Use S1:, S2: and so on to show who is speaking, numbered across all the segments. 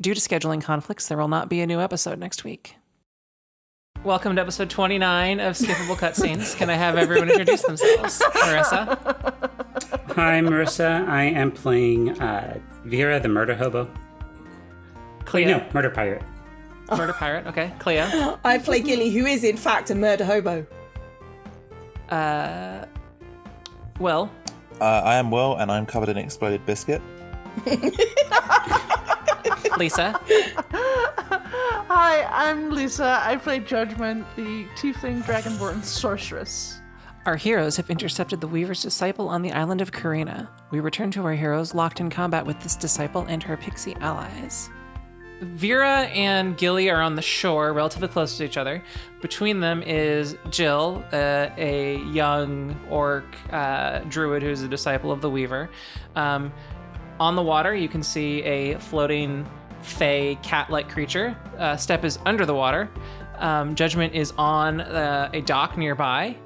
S1: Due to scheduling conflicts, there will not be a new episode next week. Welcome to episode 29 of Skippable Cutscenes. Can I have everyone introduce themselves? Marissa?
S2: Hi, Marissa. I am playing Vera, the murder hobo.
S1: Cleo?
S2: No, murder pirate.
S1: Murder pirate, okay. Cleo?
S3: I play Gilly, who is in fact a murder hobo.
S1: Will?
S4: I am Will, and I'm covered in exploded biscuit.
S1: Lisa?
S5: Hi, I'm Lisa. I play Judgment, the tiefling dragonborn sorceress.
S1: Our heroes have intercepted the Weaver's disciple on the island of Karina. We return to our heroes locked in combat with this disciple and her pixie allies. Vera and Gilly are on the shore, relatively close to each other. Between them is Jill, a young orc druid who's a disciple of the Weaver. On the water, you can see a floating fey cat-like creature. Step is under the water. Judgment is on a dock nearby.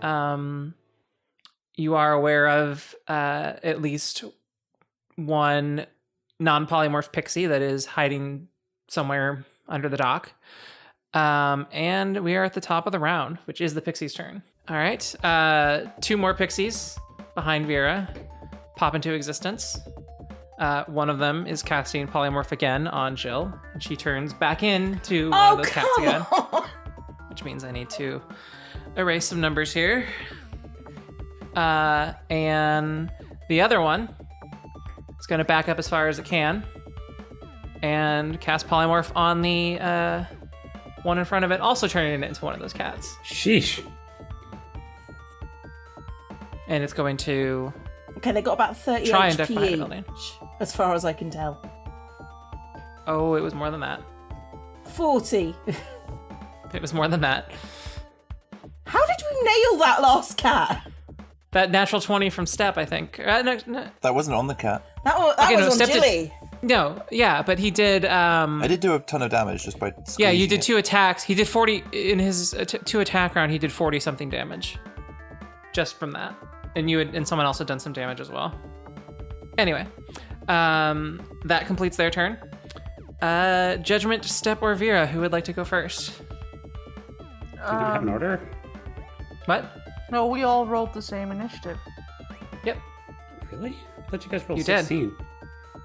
S1: You are aware of at least one non-polymorph pixie that is hiding somewhere under the dock. And we are at the top of the round, which is the pixie's turn. All right. Two more pixies behind Vera pop into existence. One of them is casting polymorph again on Jill, and she turns back into one of those cats again. Which means I need to erase some numbers here. And the other one is going to back up as far as it can and cast polymorph on the one in front of it, also turning it into one of those cats.
S2: Sheesh.
S1: And it's going to
S3: Okay, they got about 30
S1: try and duck behind the
S3: HP
S1: building.
S3: each, as far as I can tell.
S1: Oh, it was more than that.
S3: 40.
S1: It was more than that.
S3: How did we nail that last cat?
S1: That natural 20 from Step, I think. No.
S4: That wasn't on the cat.
S3: That was on
S1: Step
S3: Gilly.
S1: No, yeah, but he did...
S4: I did do a ton of damage just by squeezing
S1: Yeah, you did
S4: it.
S1: 2 attacks. He did 40... In his 2 attack round, he did 40-something damage. Just from that. And you and someone else had done some damage as well. Anyway. That completes their turn. Judgment, Step, or Vera, who would like to go first?
S2: Do you not have an order?
S1: What?
S5: No, we all rolled the same initiative.
S1: Yep.
S2: Really? I thought you guys rolled
S1: You did.
S2: 16.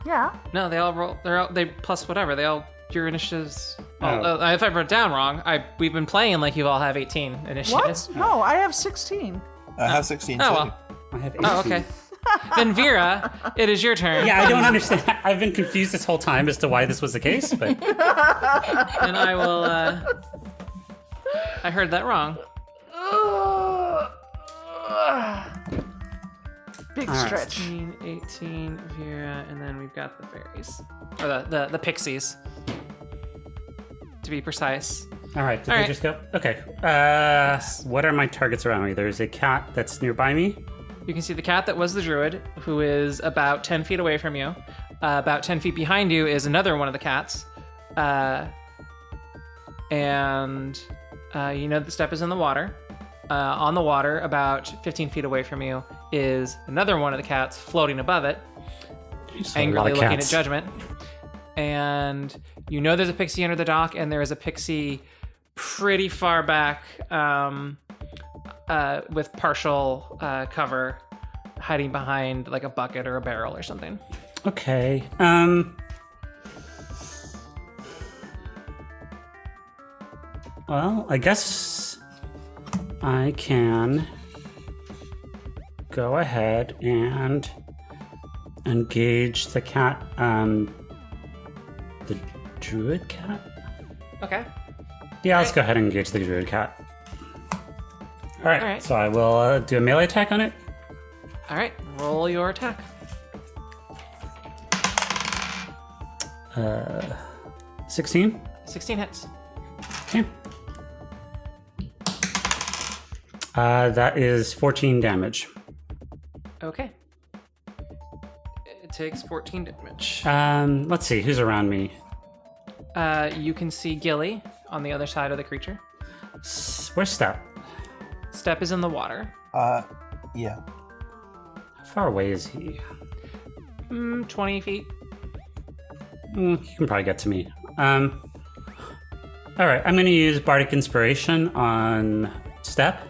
S5: Yeah.
S1: No, they all roll. They plus whatever. They all your initiatives.
S2: Oh.
S1: If I wrote down wrong, we've been playing like you all have 18 initiatives.
S5: What? No, I have 16.
S4: I have 16
S1: Oh
S4: too.
S1: well.
S2: I have 18.
S1: Oh okay. Then Vera, it is your turn.
S2: Yeah, I don't understand. I've been confused this whole time as to why this was the case, but...
S1: And I will. I heard that wrong.
S5: Big
S2: All right.
S5: stretch.
S1: 18, Vera, and then we've got the fairies. Or the pixies. To be precise.
S2: All right, did
S1: All
S2: they
S1: right.
S2: just go? Okay. What are my targets around me? There's a cat that's nearby me.
S1: You can see the cat that was the druid, who is about 10 feet away from you. About 10 feet behind you is another one of the cats. And you know the Step is in the water. On the water, about 15 feet away from you, is another one of the cats floating above it, angrily looking at Judgment. And you know there's a pixie under the dock, and there is a pixie pretty far back with partial cover, hiding behind like a bucket or a barrel or something.
S2: Okay. Well, I guess I can go ahead and engage the cat, the druid cat?
S1: Okay.
S2: Yeah, let's go ahead and engage the druid cat. All right. So I will do a melee attack on it.
S1: All right, roll your attack.
S2: 16.
S1: 16 hits.
S2: Okay. That is 14 damage.
S1: Okay. It takes 14 damage.
S2: Let's see, who's around me?
S1: You can see Gilly on the other side of the creature.
S2: Where's Step?
S1: Step is in the water.
S4: Yeah.
S2: How far away is he?
S1: 20 feet.
S2: You can probably get to me. All right, I'm going to use Bardic Inspiration on Step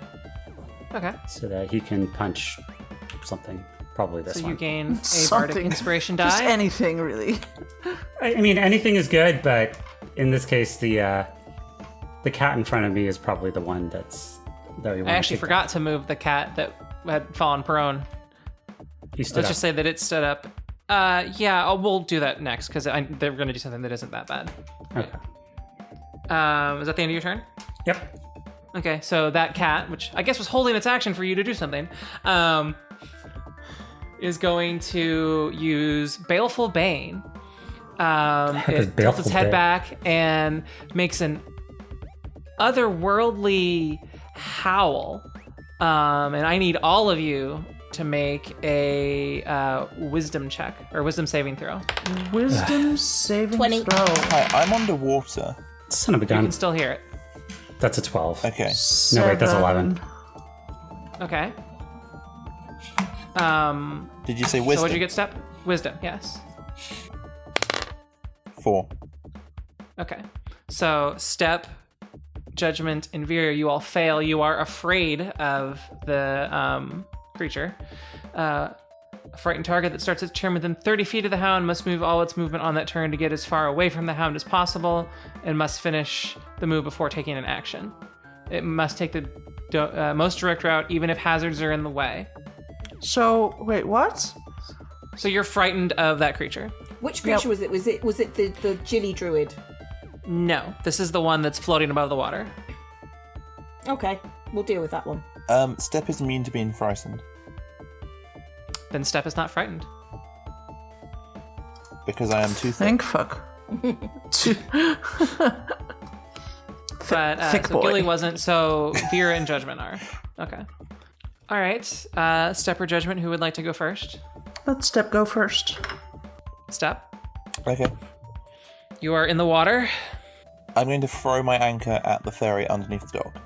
S1: Okay.
S2: so that he can punch something. Probably this
S1: So
S2: one.
S1: you gain a bardic
S5: Something.
S1: inspiration
S5: Just
S1: die.
S5: anything, really.
S2: I mean, anything is good, but in this case, the cat in front of me is probably the one that we want
S1: I actually forgot to move the cat that had fallen prone.
S2: He stood
S1: Let's
S2: up.
S1: just say that it stood up. Yeah, we'll do that next because they're going to do something that isn't that bad.
S2: Okay.
S1: Is that the end of your turn?
S2: Yep.
S1: Okay, so that cat, which I guess was holding its action for you to do something, is going to use Baleful Bane. It tilts its head
S2: Bane?
S1: back and makes an otherworldly howl. And I need all of you to make a wisdom check or wisdom saving throw.
S5: Wisdom saving
S3: 20.
S5: throw.
S4: Hi, I'm underwater.
S2: Son of a
S1: You
S2: gun.
S1: can still hear it.
S2: That's a 12.
S4: Okay.
S2: No, wait, that's 11.
S1: Okay.
S4: Did you say
S1: So
S4: wisdom?
S1: what'd you get, Step? Wisdom, yes.
S4: 4.
S1: Okay. So Step, Judgment, and Vera, you all fail. You are afraid of the creature. A frightened target that starts its turn within 30 feet of the hound must move all its movement on that turn to get as far away from the hound as possible and must finish the move before taking an action. It must take the most direct route even if hazards are in the way.
S5: So, wait, what?
S1: So you're frightened of that creature.
S3: Which creature was it? Was it the Jilly Druid?
S1: No, this is the one that's floating above the water.
S3: Okay, we'll deal with that one.
S4: Step is immune to being frightened
S1: Then Step is not frightened.
S4: because I am too thick.
S5: Thank fuck.
S1: But
S5: thick
S1: so
S5: boy.
S1: Gilly wasn't, so Vera and Judgment are. Okay. All right. Step or Judgment, who would like to go first?
S5: Let Step go first.
S1: Step.
S4: Okay.
S1: You are in the water.
S4: I'm going to throw my anchor at the fairy underneath the dock.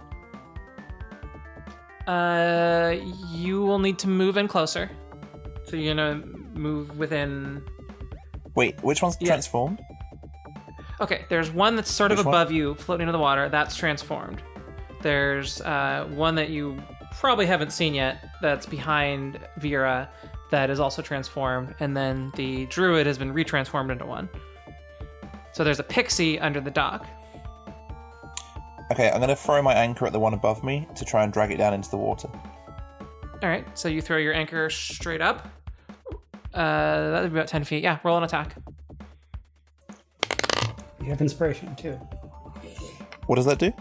S1: You will need to move in closer. So you're gonna move within.
S4: Wait, which one's transformed?
S1: Okay, there's one that's sort of
S4: Which one?
S1: above you, floating in the water. That's transformed. There's one that you probably haven't seen yet. That's behind Vera. That is also transformed, and then the druid has been retransformed into one. So there's a pixie under the dock.
S4: Okay, I'm going to throw my anchor at the one above me to try and drag it down into the water.
S1: All right, so you throw your anchor straight up. That would be about 10 feet. Yeah, roll an attack.
S2: You have inspiration, too.
S4: What does that do?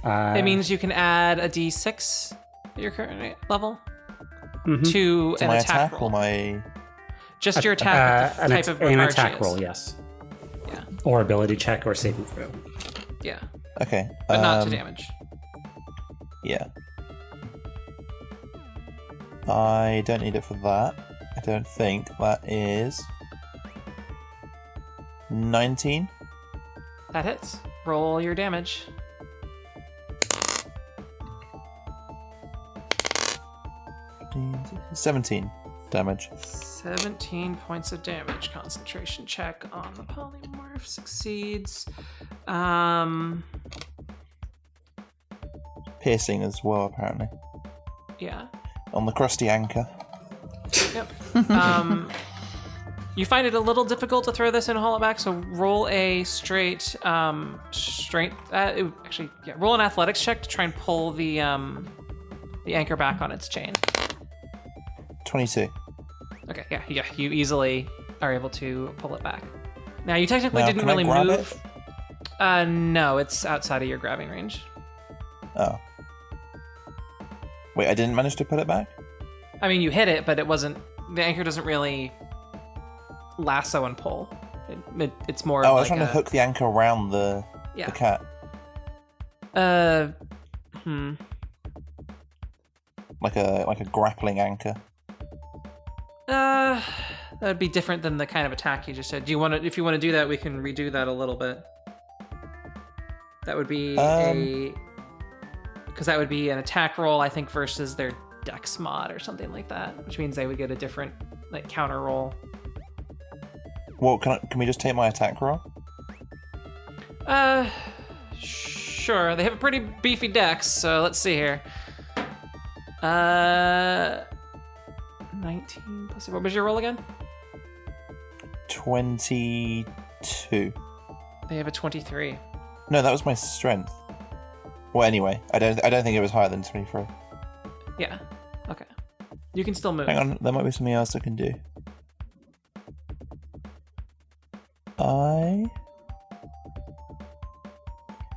S1: It means you can add a d6 at your current level
S2: Mhm.
S1: to
S4: To
S1: an
S4: my
S1: attack
S4: attack
S1: roll.
S4: or my...
S1: Just your attack with the type of
S2: an
S1: card
S2: attack
S1: she is.
S2: roll, yes.
S1: Yeah,
S2: Or ability check or saving throw.
S1: yeah,
S4: Okay.
S1: but not to damage.
S4: Yeah. I don't need it for that. I don't think. That is... 19.
S1: That hits. Roll your damage.
S4: Fifteen, 17 damage.
S1: 17 points of damage. Concentration check on the polymorph succeeds.
S4: Piercing as well, apparently.
S1: Yeah.
S4: On the crusty anchor.
S1: Yep. You find it a little difficult to throw this and haul it back, so roll a straight strength. Roll an athletics check to try and pull the anchor back on its chain.
S4: 22.
S1: Okay, yeah, you easily are able to pull it back. Now you technically
S4: Now,
S1: didn't
S4: can I
S1: really
S4: grab
S1: move. No, it's outside of your grabbing range.
S4: Oh. Wait, I didn't manage to put it back?
S1: I mean, you hit it, but it wasn't. The anchor doesn't really lasso and pull. It's more.
S4: Oh, I
S1: like
S4: was trying to hook the anchor around the cat. Like a grappling anchor.
S1: That'd be different than the kind of attack you just said. Do you want to? If you want to do that, we can redo that a little bit. That would be because that would be an attack roll, I think, versus their dex mod or something like that, which means they would get a different like counter roll.
S4: Well, can we just take my attack roll?
S1: Sure. They have a pretty beefy dex, so let's see here. 19 plus. What was your roll again?
S4: 22.
S1: They have a 23.
S4: No, that was my strength. Well, anyway, I don't think it was higher than 23.
S1: Yeah. Okay. You can still move.
S4: Hang on, there might be something else I can do.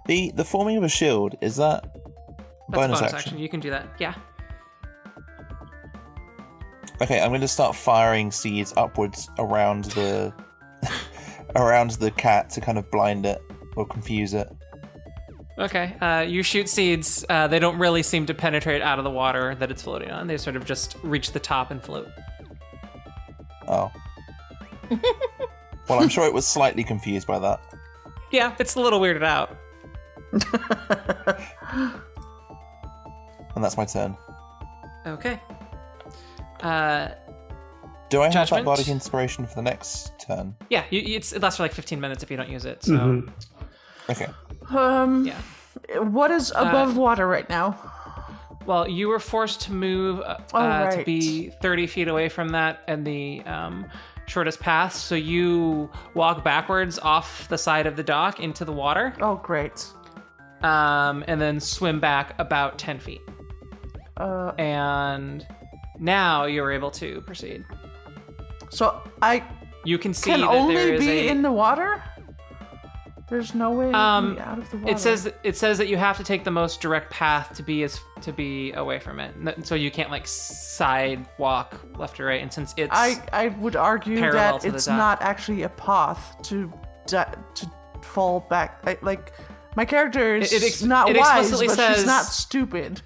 S4: The forming of a shield, is that
S1: That's
S4: bonus
S1: a bonus
S4: action?
S1: You can do that. Yeah.
S4: Okay, I'm going to start firing seeds upwards around the around the cat to kind of blind it or confuse it.
S1: Okay. You shoot seeds. They don't really seem to penetrate out of the water that it's floating on. They sort of just reach the top and float.
S4: Oh. Well, I'm sure it was slightly confused by that.
S1: Yeah, it's a little weirded out.
S4: And that's my turn.
S1: Okay.
S4: Do I have that
S1: Judgment?
S4: bardic inspiration for the next turn?
S1: Yeah, it lasts for like 15 minutes if you don't use it. So
S2: Mhm.
S4: Okay.
S1: yeah.
S5: What is above water right now?
S1: Well, you were forced to move to
S5: right.
S1: be 30 feet away from that and the shortest path. So you walk backwards off the side of the dock into the water,
S5: Oh, great.
S1: and then swim back about 10 feet. And now you're able to proceed.
S5: So I
S1: You can see
S5: can
S1: that there
S5: only
S1: is
S5: be
S1: a.
S5: in the water? There's no way to be out of the water.
S1: It says that you have to take the most direct path to be away from it. So you can't like sidewalk left or right. And since it's
S5: I would argue
S1: parallel
S5: that
S1: to the
S5: it's
S1: dock.
S5: not actually a path to fall back. Like my character is not
S1: it
S5: wise,
S1: explicitly
S5: but
S1: says-
S5: she's not stupid.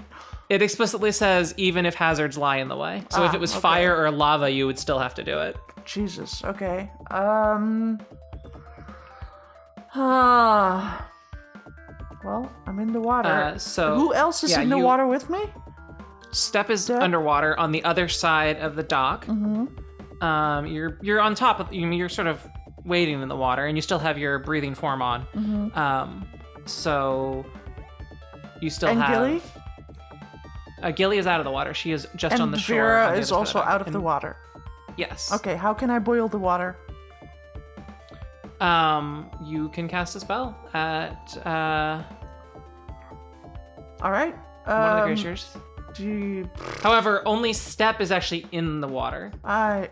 S1: It explicitly says even if hazards lie in the way. So if it was
S5: okay.
S1: fire or lava, you would still have to do it.
S5: Jesus. Okay. Well, I'm in the water.
S1: So
S5: Who else is
S1: yeah,
S5: in the water with me?
S1: Step is underwater on the other side of the dock. Mm-hmm. You're on top of. You're sort of wading in the water, and you still have your breathing form on.
S5: Mm-hmm.
S1: So you still
S5: And
S1: have.
S5: Gilly?
S1: Gilly is out of the water. She is just
S5: And
S1: on the shore.
S5: Vera
S1: on the
S5: is
S1: other side
S5: also
S1: dock.
S5: out of the
S1: And-
S5: water.
S1: Yes.
S5: Okay, how can I boil the water?
S1: You can cast a spell at
S5: All right.
S1: one of the creatures. However, only Step is actually in the water.
S5: I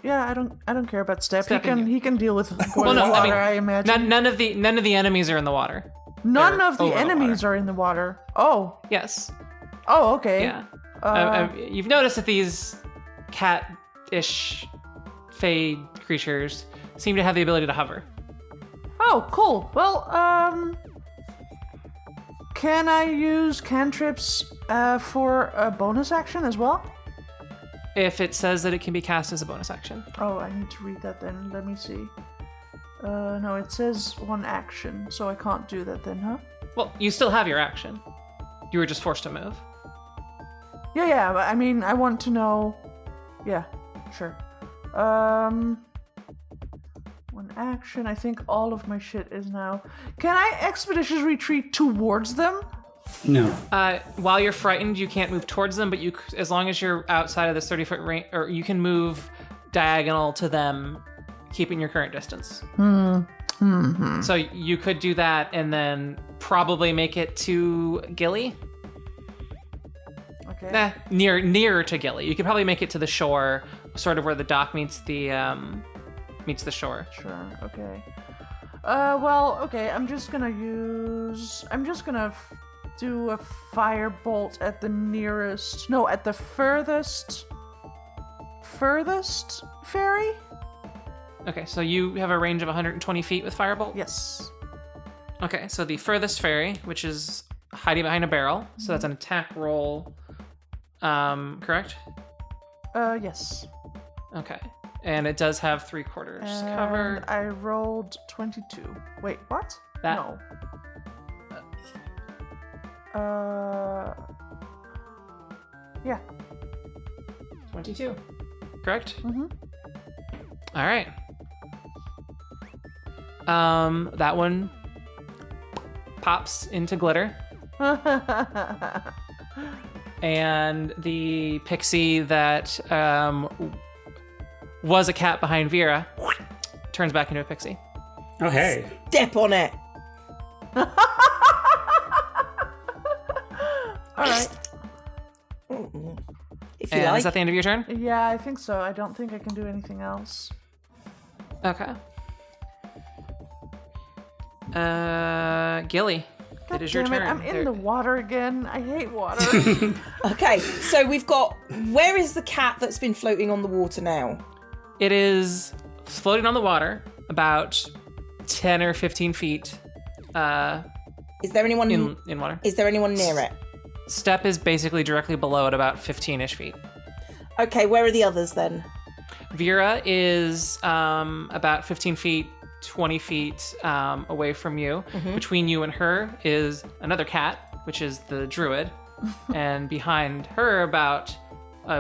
S5: don't care about Step.
S1: Step and
S5: He can deal with
S1: Well,
S5: boiling
S1: no,
S5: water.
S1: I
S5: I
S1: mean,
S5: imagine.
S1: none of the enemies are in the water.
S5: None
S1: they're
S5: of the
S1: over the
S5: enemies
S1: water.
S5: are in the water. Oh.
S1: Yes.
S5: Oh, okay.
S1: Yeah. You've noticed that these cat-ish fey creatures seem to have the ability to hover.
S5: Oh, cool. Well, can I use cantrips for a bonus action as well?
S1: If it says that it can be cast as a bonus action.
S5: Oh, I need to read that then. Let me see. No, it says one action, so I can't do that then, huh?
S1: Well, you still have your action. You were just forced to move.
S5: Yeah, but I mean, I want to know... Yeah, sure. One action, I think all of my shit is now... Can I expeditious retreat towards them?
S2: No.
S1: While you're frightened, you can't move towards them, but as long as you're outside of this 30-foot range, or you can move diagonal to them, keeping your current distance. So you could do that and then probably make it to Gilly.
S5: Okay.
S1: Nearer to Gilly. You could probably make it to the shore, sort of where the dock meets the shore.
S5: Sure, okay. Well, okay, I'm just gonna do a firebolt at the nearest... No, at the furthest ferry?
S1: Okay, so you have a range of 120 feet with Firebolt?
S5: Yes.
S1: Okay, so the furthest ferry, which is hiding behind a barrel, so that's an attack roll, correct?
S5: Yes.
S1: Okay, and it does have 3/4 cover.
S5: And I rolled 22. Wait, what?
S1: That-
S5: No.
S1: 22, correct?
S5: Mm-hmm.
S1: All right. That one pops into glitter. And the pixie that was a cat behind Vera turns back into a pixie.
S2: Oh, hey.
S3: Step on it.
S5: All right.
S3: If you
S1: And
S3: like.
S1: is that the end of your turn?
S5: Yeah, I think so. I don't think I can do anything else.
S1: Okay. Gilly, it is your
S5: Damn it,
S1: turn.
S5: I'm in the water again. I hate water.
S3: Okay, so we've got. Where is the cat that's been floating on the water now?
S1: It is floating on the water about 10 or 15 feet
S3: Is there anyone
S1: in water.
S3: Is there anyone near it?
S1: Step is basically directly below at about 15-ish feet.
S3: Okay, where are the others then?
S1: Vera is about 15 feet, 20 feet away from you. Between you and her is another cat, which is the druid. And behind her, about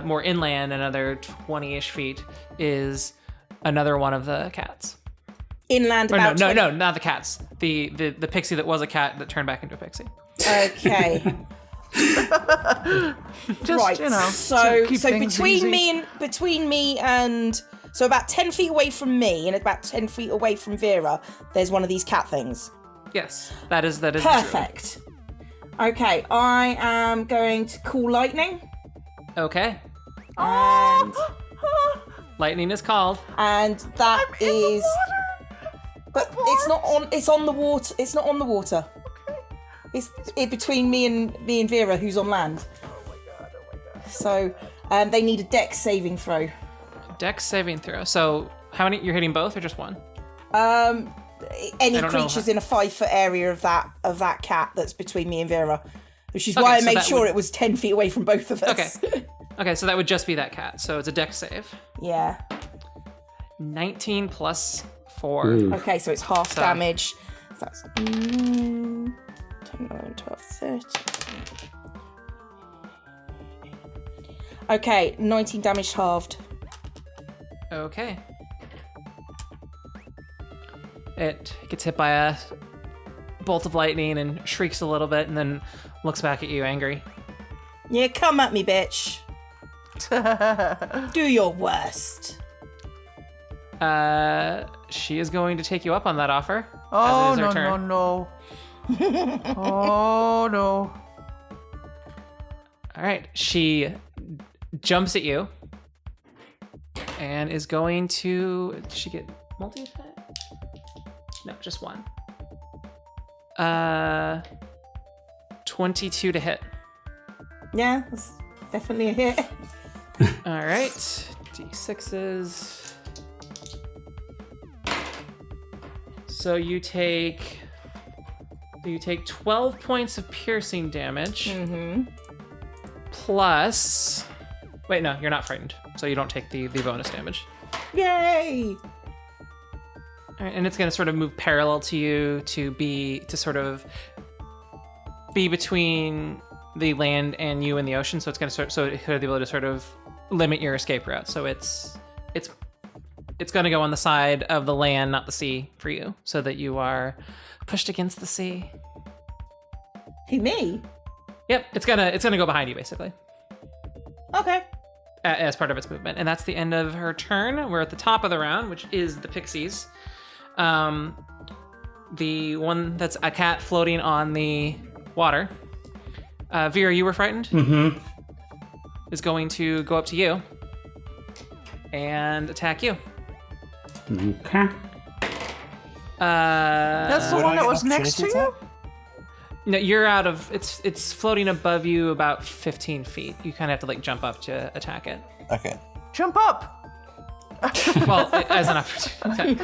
S1: more inland, another 20-ish feet, is another one of the cats.
S3: Inland
S1: Or
S3: about
S1: no,
S3: 20
S1: not the cats. The pixie that was a cat that turned back into a pixie.
S3: Okay.
S5: Just,
S3: Right.
S5: you know,
S3: So
S5: to keep things
S3: between me and so about 10 feet away from me and about 10 feet away from Vera, there's one of these cat things.
S1: Yes, that is the druid.
S3: Perfect. Okay, I am going to call lightning.
S1: Okay,
S3: And
S1: lightning is called.
S3: that is but it's not on it's on the water. It's not on the water. It's between me and Vera, who's on land. Oh my god! So, they need a dex saving throw.
S1: Dex saving throw. So, how many? You're hitting both or just one?
S3: Any
S1: don't know
S3: creatures in a 5-foot area of that cat that's between me and Vera, which is
S1: Okay,
S3: why I
S1: so
S3: made
S1: that
S3: sure
S1: would-
S3: it was 10 feet away from both of us.
S1: Okay. Okay, so that would just be that cat. So it's a dex save.
S3: Yeah.
S1: 19 plus 4.
S3: Okay, so it's half
S1: So-
S3: damage. So that's 10, 11, 12, 13. Okay, 19 damage halved.
S1: Okay. It gets hit by a bolt of lightning and shrieks a little bit and then looks back at you angry.
S3: Yeah, come at me, bitch. Do your worst.
S1: She is going to take you up on that offer.
S5: Oh,
S1: as it is
S5: no,
S1: her turn.
S5: no. Oh, no.
S1: All right. She jumps at you and is going to. Did she get multi-attack? No, just one. 22 to hit.
S3: Yeah, that's definitely a hit.
S1: All right. D6s. So you take 12 points of piercing damage. Plus. Wait, no, you're not frightened, so you don't take the bonus damage.
S3: Yay!
S1: All right, and it's going to sort of move parallel to you to sort of be between the land and you and the ocean. So it's going to it has the ability to sort of limit your escape route. So it's going to go on the side of the land, not the sea, for you, so that you are pushed against the sea.
S3: Who, me?
S1: Yep, it's gonna go behind you basically
S3: Okay.
S1: as part of its movement, and that's the end of her turn. We're at the top of the round, which is the pixies. The one that's a cat floating on the water. Vera, you were frightened. Is going to go up to you and attack you.
S2: Okay.
S5: That's the
S4: Would
S5: one
S4: I
S5: that
S4: get
S5: was
S4: an
S5: next to
S4: opportunity
S5: you?
S1: No, you're out of it's floating above you about 15 feet. You kind of have to like jump up to attack it.
S4: Okay.
S5: Jump up!
S1: Well, as an opportunity.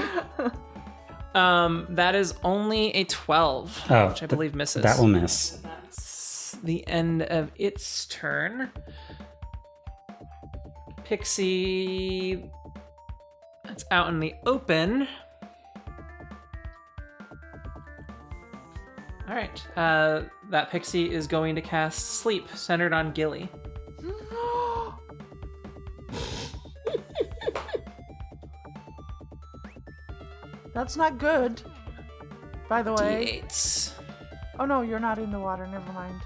S1: That is only a 12,
S2: Oh,
S1: which I believe misses.
S2: That will miss.
S1: That's the end of its turn. Pixie, that's out in the open. All right, that pixie is going to cast Sleep, centered on Gilly.
S5: That's not good. By the way.
S1: D8s.
S5: Oh no, you're not in the water. Never mind.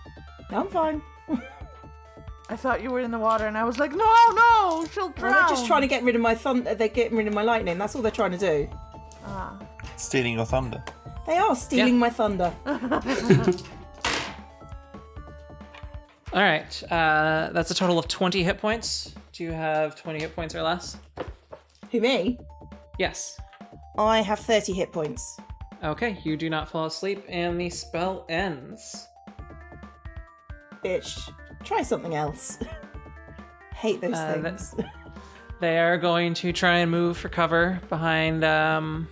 S3: I'm fine.
S5: I thought you were in the water, and I was like, no, she'll drown.
S3: Well, they're just trying to get rid of my thunder. They're getting rid of my lightning. That's all they're trying to do.
S5: Ah.
S4: Stealing your thunder.
S3: They are stealing my thunder.
S1: All right. That's a total of 20 hit points. Do you have 20 hit points or less?
S3: Who, me?
S1: Yes.
S3: I have 30 hit points.
S1: Okay, you do not fall asleep, and the spell ends.
S3: Bitch, try something else. Hate those things.
S1: They are going to try and move for cover behind. Actually,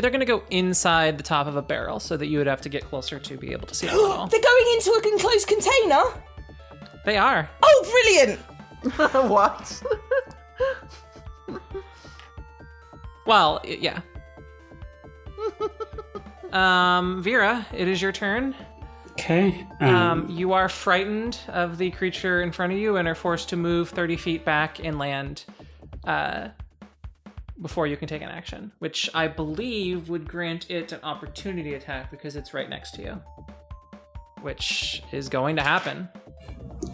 S1: they're going to go inside the top of a barrel so that you would have to get closer to be able to see them at all.
S3: They're going into an enclosed container?
S1: They are.
S3: Oh, brilliant!
S5: What?
S1: Well, yeah. Vera, it is your turn.
S2: Okay.
S1: You are frightened of the creature in front of you and are forced to move 30 feet back inland before you can take an action, which I believe would grant it an opportunity attack because it's right next to you, which is going to happen.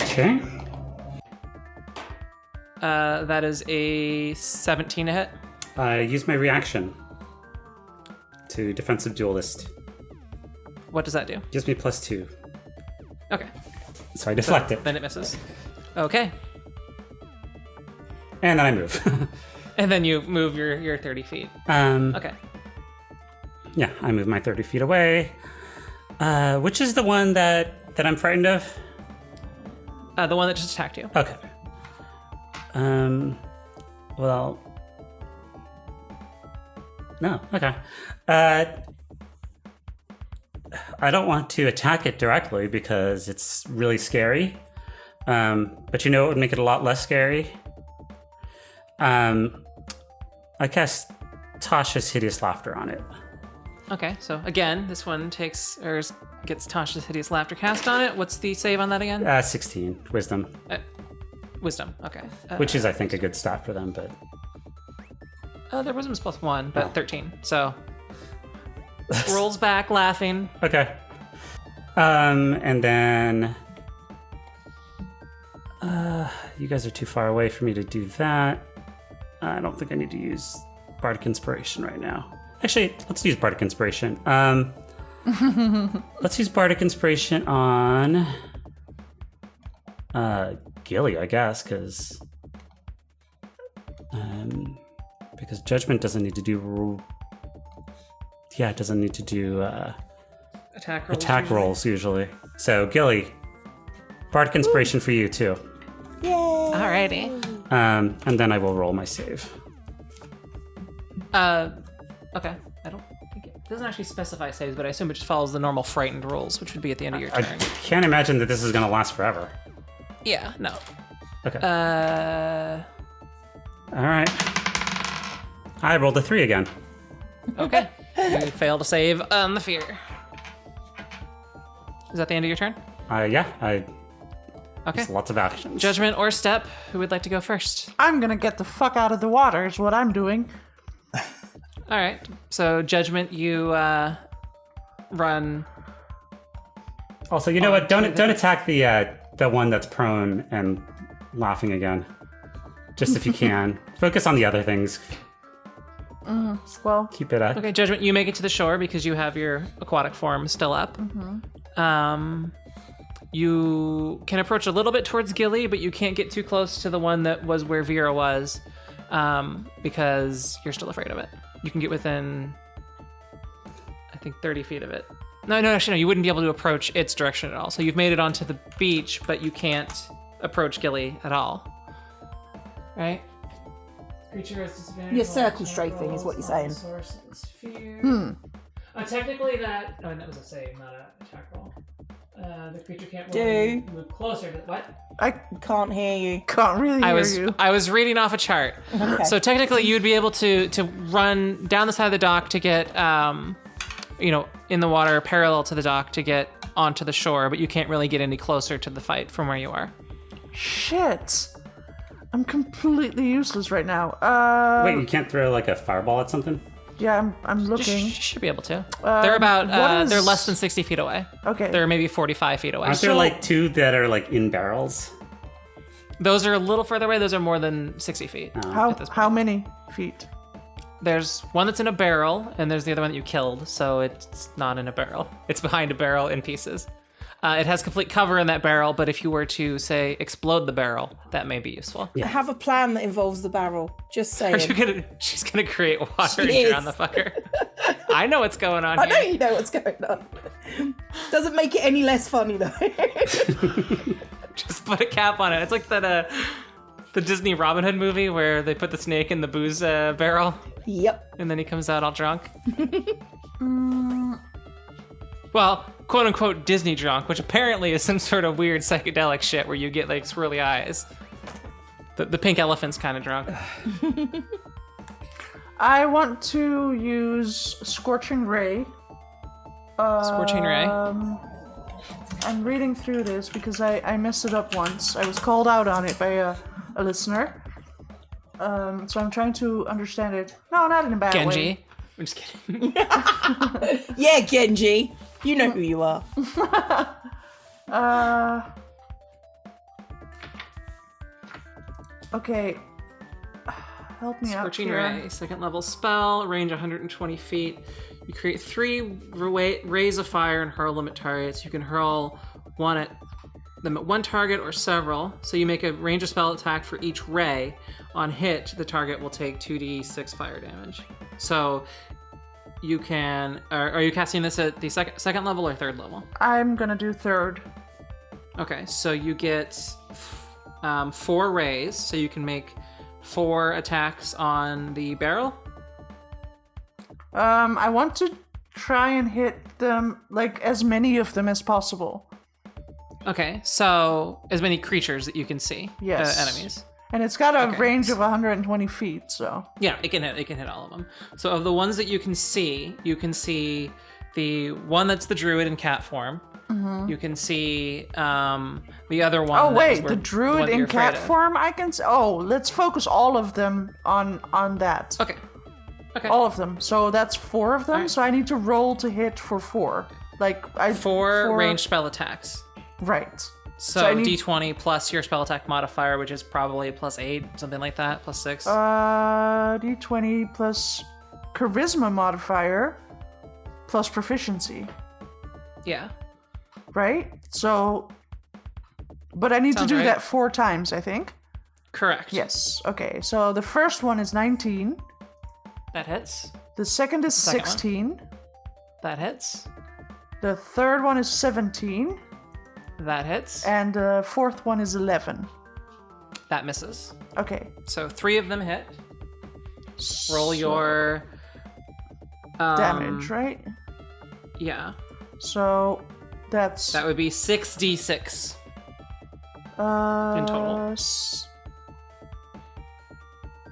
S2: Okay.
S1: That is a 17 to hit.
S2: I use my reaction to defensive duelist.
S1: What does that do?
S2: Gives me +2.
S1: Okay.
S2: So I deflect it.
S1: Then it misses. Okay.
S2: And then I move.
S1: And then you move your 30 feet.
S2: Okay.
S1: Okay.
S2: Yeah, I move my 30 feet away. Which is the one that I'm frightened of?
S1: The one that just attacked you.
S2: Okay. Well... No, okay. I don't want to attack it directly because it's really scary. But you know it would make it a lot less scary? I cast Tasha's Hideous Laughter on it.
S1: Okay, so again, this one gets Tasha's Hideous Laughter cast on it. What's the save on that again?
S2: 16, Wisdom.
S1: Wisdom, okay.
S2: Which is, I think, a good stat for them, but...
S1: Their wisdom's +1, but 13, so... Rolls back, laughing.
S2: Okay. And then... you guys are too far away for me to do that. I don't think I need to use Bardic Inspiration right now. Actually, let's use Bardic Inspiration. Let's use Bardic Inspiration on... Gilly, I guess, because Judgment doesn't need to do... Yeah, it doesn't need to do
S1: Attack rolls
S2: usually. So, Gilly, Bardic Inspiration for you, too.
S3: Yay!
S1: Alrighty.
S2: And then I will roll my save.
S1: Okay. I don't think it doesn't actually specify saves, but I assume it just follows the normal frightened rules, which would be at the end of your
S2: I
S1: turn.
S2: can't imagine that this is going to last forever.
S1: Yeah, no.
S2: Okay.
S1: Uh,
S2: All right. I rolled a 3 again.
S1: Okay. You fail to save on the fear. Is that the end of your turn?
S2: Yeah,
S1: Okay.
S2: there's lots of actions.
S1: Judgment or Step, who would like to go first?
S5: I'm gonna get the fuck out of the water is what I'm doing.
S1: All right. So, Judgment, you run.
S2: Also, you know what? Don't attack the one that's prone and laughing again. Just if you can. Focus on the other things.
S5: Well,
S2: Keep it up.
S1: Okay, Judgment, you make it to the shore because you have your aquatic form still up. You can approach a little bit towards Gilly, but you can't get too close to the one that was where Vera was because you're still afraid of it. You can get within, I think, 30 feet of it. No, actually, no, you wouldn't be able to approach its direction at all. So you've made it onto the beach, but you can't approach Gilly at all. Right? Creature has disadvantage.
S3: Your circle strafing is what you're saying.
S1: Technically that... Oh, that was a save, not an attack roll. The creature can't move closer to... What?
S5: I
S3: Can't hear you.
S5: can't really hear you.
S1: I was reading off a chart.
S3: Okay.
S1: So technically you'd be able to run down the side of the dock to get, in the water parallel to the dock to get onto the shore, but you can't really get any closer to the fight from where you are.
S5: Shit. I'm completely useless right now.
S2: Wait, you can't throw like a fireball at something?
S5: Yeah, I'm looking.
S1: You should be able to. They're about, they're less than 60 feet away.
S5: Okay.
S1: They're maybe 45 feet away.
S2: Aren't there like 2 that are like in barrels?
S1: Those are a little further away. Those are more than 60 feet.
S5: How many feet?
S1: There's one that's in a barrel, and there's the other one that you killed, so it's not in a barrel. It's behind a barrel in pieces. It has complete cover in that barrel, but if you were to, say, explode the barrel, that may be useful.
S3: I have a plan that involves the barrel. Just saying.
S1: She's gonna create water and
S3: She
S1: drown
S3: is.
S1: the fucker. I know what's going on
S3: I know
S1: here.
S3: you know what's going on. Doesn't make it any less funny though.
S1: Just put a cap on it. It's like that the Disney Robin Hood movie where they put the snake in the booze barrel,
S3: Yep.
S1: and then he comes out all drunk. Well, quote unquote Disney drunk, which apparently is some sort of weird psychedelic shit where you get like swirly eyes. The pink elephant's kind of drunk.
S5: I want to use Scorching Ray.
S1: Scorching Ray.
S5: I'm reading through this because I messed it up once. I was called out on it by a listener. So I'm trying to understand it. No, not in a bad way.
S1: Genji. I'm just kidding.
S3: Yeah, Genji. You know who you are.
S5: Okay. Help me
S1: Scorching
S5: out here.
S1: Ray, second level spell, range 120 feet. You create 3 rays of fire and hurl them at targets. You can hurl them at one target or several. So you make a range of spell attack for each ray. On hit, the target will take 2d6 fire damage. So you can. Are you casting this at the second level or third level?
S5: I'm gonna do third.
S1: Okay, so you get 4 rays. So you can make 4 attacks on the barrel.
S5: I want to try and hit them, like, as many of them as possible.
S1: Okay, so as many creatures that you can see.
S5: Yes.
S1: Enemies.
S5: And it's got a
S1: Okay.
S5: range of 120 feet, so.
S1: Yeah, it can hit all of them. So of the ones that you can see the one that's the druid in cat form. Mm-hmm. You can see the other one.
S5: Oh,
S1: that
S5: wait,
S1: was
S5: the
S1: one
S5: druid
S1: that
S5: in
S1: you're
S5: cat
S1: afraid of.
S5: form, I can Oh, let's focus all of them on that.
S1: Okay.
S5: All of them. So that's 4 of them,
S1: Alright.
S5: so I need to roll to hit for 4. Like,
S1: Four ranged spell attacks.
S5: Right.
S1: So,
S5: I need-
S1: d20 plus your spell attack modifier, which is probably +8, something like that, +6.
S5: D20 plus charisma modifier plus proficiency,
S1: Yeah.
S5: right? So, but I need
S1: Sounds
S5: to do
S1: right.
S5: that 4 times, I think.
S1: Correct.
S5: Yes. Okay. So the first one is 19.
S1: That hits.
S5: The second is
S1: Second one.
S5: 16.
S1: That hits.
S5: The third one is 17.
S1: That hits.
S5: And the fourth one is 11.
S1: That misses.
S5: Okay.
S1: So 3 of them hit. Roll your
S5: damage, right?
S1: Yeah.
S5: So that's
S1: That would be 6d6 in total.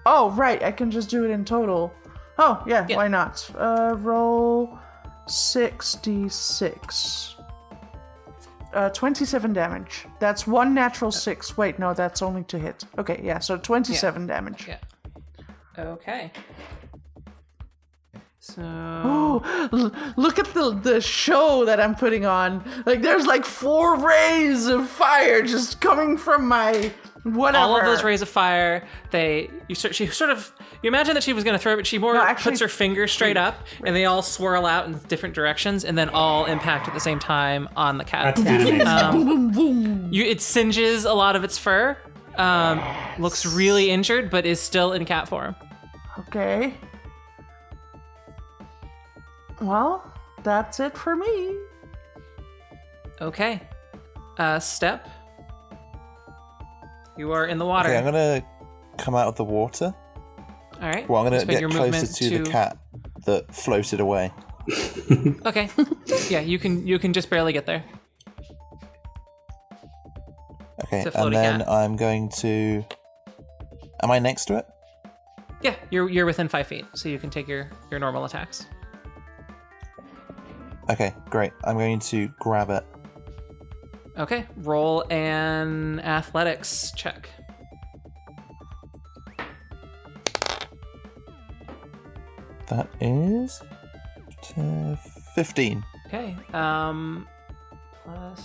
S5: Oh, right. I can just do it in total. Oh, yeah.
S1: Yeah.
S5: Why not? Roll 6d6. 27 damage. That's 1 natural 6. Wait, no, that's only to hit. Okay, yeah, so 27 damage.
S1: Yeah. Okay. So
S5: Oh, look at the show that I'm putting on. Like, there's like 4 rays of fire just coming from my whatever.
S1: all of those rays of fire, you imagine that she was going to throw it, but she more
S5: actually-
S1: puts her finger straight up, and they all swirl out in different directions, and then all impact at the same time on the cat.
S2: That's animated.
S5: Boom, boom.
S1: It singes a lot of its fur. Looks really injured, but is still in cat form.
S5: Okay. Well, that's it for me.
S1: Okay. Step. You are in the water.
S4: Okay, I'm gonna come out of the water.
S1: All right.
S4: Well, I'm gonna
S1: Spend
S4: get
S1: your
S4: closer
S1: movement
S4: to the cat that floated away.
S1: Okay. Yeah, you can just barely get there.
S4: Okay,
S1: It's a
S4: and
S1: floating
S4: then
S1: cat.
S4: I'm going to. Am I next to it?
S1: Yeah, you're within 5 feet, so you can take your normal attacks.
S4: Okay, great. I'm going to grab it.
S1: Okay, roll an athletics check.
S4: That is 15.
S1: Okay. Plus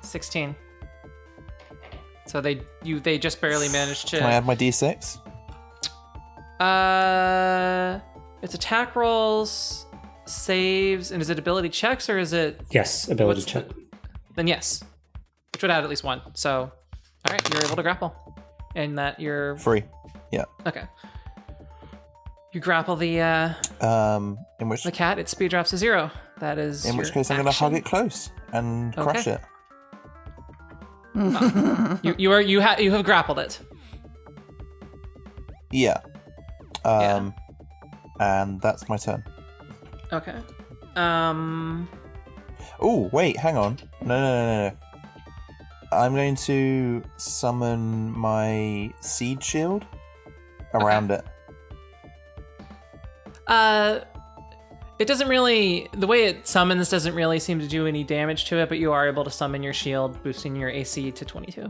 S1: 16. So they just barely managed to.
S4: Can I add my d6?
S1: It's attack rolls, saves, and is it ability checks or is it?
S2: Yes, ability check.
S1: Then yes, which would add at least 1. So, all right, you're able to grapple, and that you're
S4: 3. Yeah.
S1: okay. You grapple the
S4: In which
S1: cat. Its speed drops to 0. That is.
S4: in which
S1: your
S4: case I'm gonna hug
S1: action.
S4: it close and crush
S1: Okay.
S4: it.
S1: You have grappled it.
S4: Yeah. And that's my turn.
S1: Okay.
S4: Oh, wait, hang on. No. I'm going to summon my seed shield around it.
S1: It doesn't really, the way it summons doesn't really seem to do any damage to it, but you are able to summon your shield, boosting your AC to 22.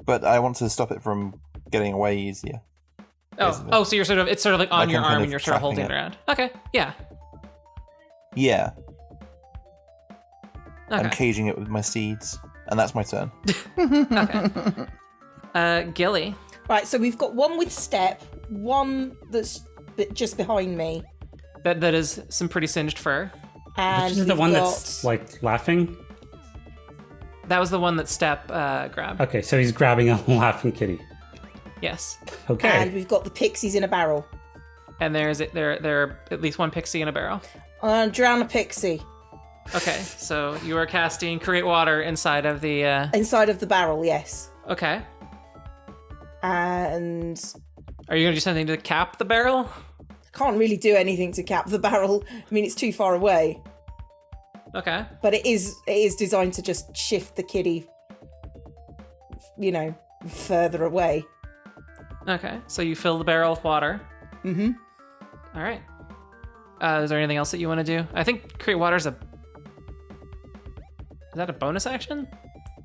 S4: But I want to stop it from getting away easier.
S1: Oh, so you're it's sort of like on
S4: Like
S1: your
S4: I'm
S1: arm
S4: kind
S1: and
S4: of
S1: you're sort of
S4: trapping
S1: holding it
S4: it.
S1: around. Okay, yeah.
S4: Yeah, I'm
S1: Okay.
S4: caging it with my seeds. And that's my turn.
S1: Okay. Gilly.
S3: Right, so we've got one with step, one that's just behind me,
S1: That is some pretty singed fur.
S3: and
S2: Which is the
S3: we've
S2: one
S3: got...
S2: that's like laughing?
S1: That was the one that Step grabbed.
S2: Okay, so he's grabbing a laughing kitty.
S1: Yes.
S2: Okay.
S3: And we've got the pixies in a barrel.
S1: And there are at least one pixie in a barrel.
S3: Drown a pixie
S1: Okay, so you are casting Create Water inside of the.
S3: inside of the barrel, yes.
S1: Okay.
S3: And
S1: Are you gonna do something to cap the barrel?
S3: can't really do anything to cap the barrel. I mean, it's too far away.
S1: Okay.
S3: But it is designed to just shift the kitty, further away.
S1: Okay. So you fill the barrel with water.
S3: Mm-hmm.
S1: All right. Is there anything else that you want to do? I think Create Water is that a bonus action?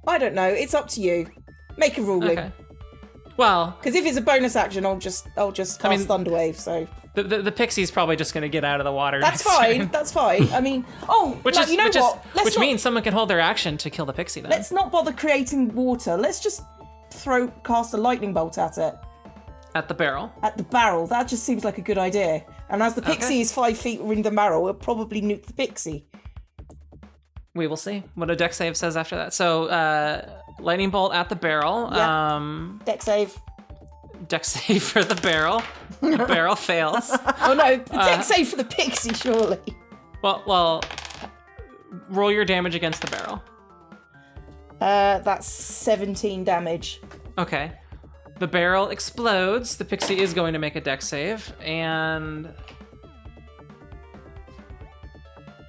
S3: I don't know. It's up to you. Make a ruling.
S1: Okay. Well,
S3: Because if it's a bonus action, I'll just cast Thunderwave. So
S1: the pixie's probably just going to get out of the water.
S3: that's
S1: next
S3: fine.
S1: turn.
S3: That's fine. I mean,
S1: Which means someone can hold their action to kill the pixie then.
S3: let's not bother creating water. Let's just cast a lightning bolt at it.
S1: At the barrel.
S3: At the barrel. That just seems like a good idea. And as the pixie
S1: Okay.
S3: is 5 feet in the barrel, it'll probably nuke the pixie.
S1: We will see what a deck save says after that. So, lightning bolt at the barrel.
S3: Yeah. Deck save.
S1: Deck save for the barrel. The barrel fails.
S3: Oh no, deck save for the pixie, surely.
S1: Well, roll your damage against the barrel.
S3: That's 17 damage.
S1: Okay. The barrel explodes. The pixie is going to make a deck save, and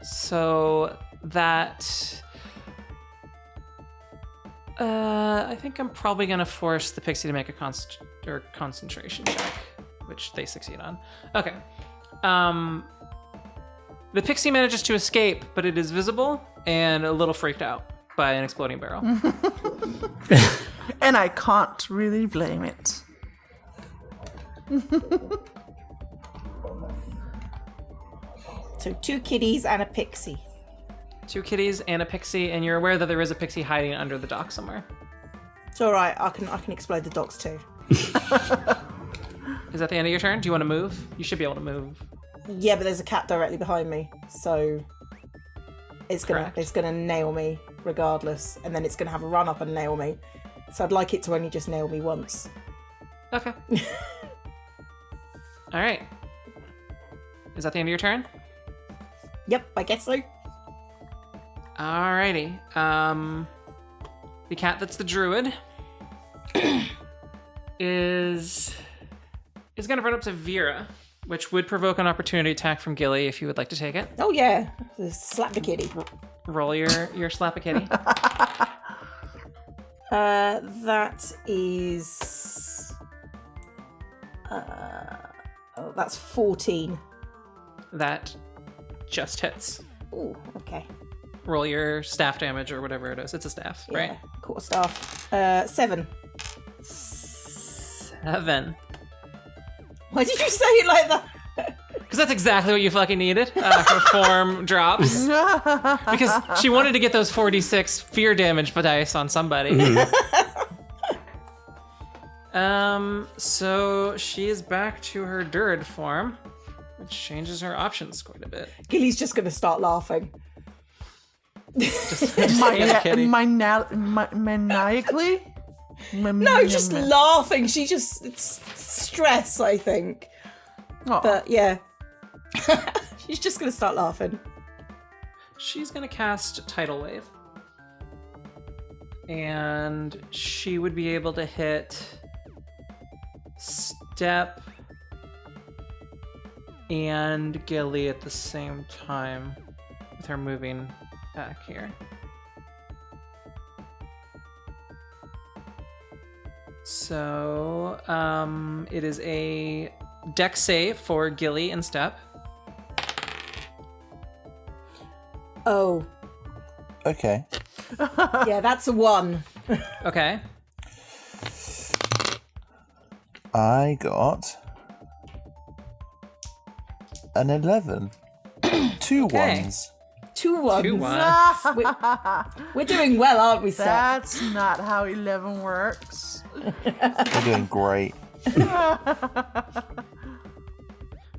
S1: so that I think I'm probably going to force the pixie to make a concentration check, which they succeed on. Okay. The pixie manages to escape, but it is visible and a little freaked out by an exploding barrel.
S5: And I can't really blame it.
S3: So 2 kitties and a pixie.
S1: 2 kitties and a pixie, and you're aware that there is a pixie hiding under the dock somewhere.
S3: It's all right. I can explode the docks too.
S1: Is that the end of your turn? Do you want to move? You should be able to move.
S3: Yeah, but there's a cat directly behind me, so it's
S1: Correct.
S3: gonna nail me regardless, and then it's gonna have a run up and nail me. So I'd like it to only just nail me once.
S1: Okay. All right. Is that the end of your turn?
S3: Yep, I guess so.
S1: Alrighty. The cat that's the druid is gonna run up to Vera, which would provoke an opportunity attack from Gilly if you would like to take it.
S3: Oh yeah, slap the kitty.
S1: Roll your slap a kitty.
S3: That is. That's 14.
S1: That just hits.
S3: Ooh, okay.
S1: Roll your staff damage or whatever it is. It's a staff, right?
S3: Yeah, quarterstaff. 7.
S1: 7.
S3: Why did you say it like that?
S1: Because that's exactly what you fucking needed. Her form drops. Because she wanted to get those 4d6 fear damage dice on somebody. So she is back to her Druid form, which changes her options quite a bit.
S3: Gilly's just going to start laughing.
S5: Maniacally?
S3: No, just laughing. It's stress, I think.
S5: Aw.
S3: But yeah. She's just going to start laughing.
S1: She's going to cast Tidal Wave. And she would be able to hit Step and Gilly at the same time with her moving back here. So, it is a Dex save for Gilly and Step.
S3: Oh.
S4: Okay.
S3: Yeah, that's a 1.
S1: Okay.
S4: I got an 11. Two
S1: Okay.
S4: ones.
S3: 2 1s.
S1: 2 1.
S3: We're doing well, aren't we, Seth?
S5: That's not how 11 works.
S4: We're doing great.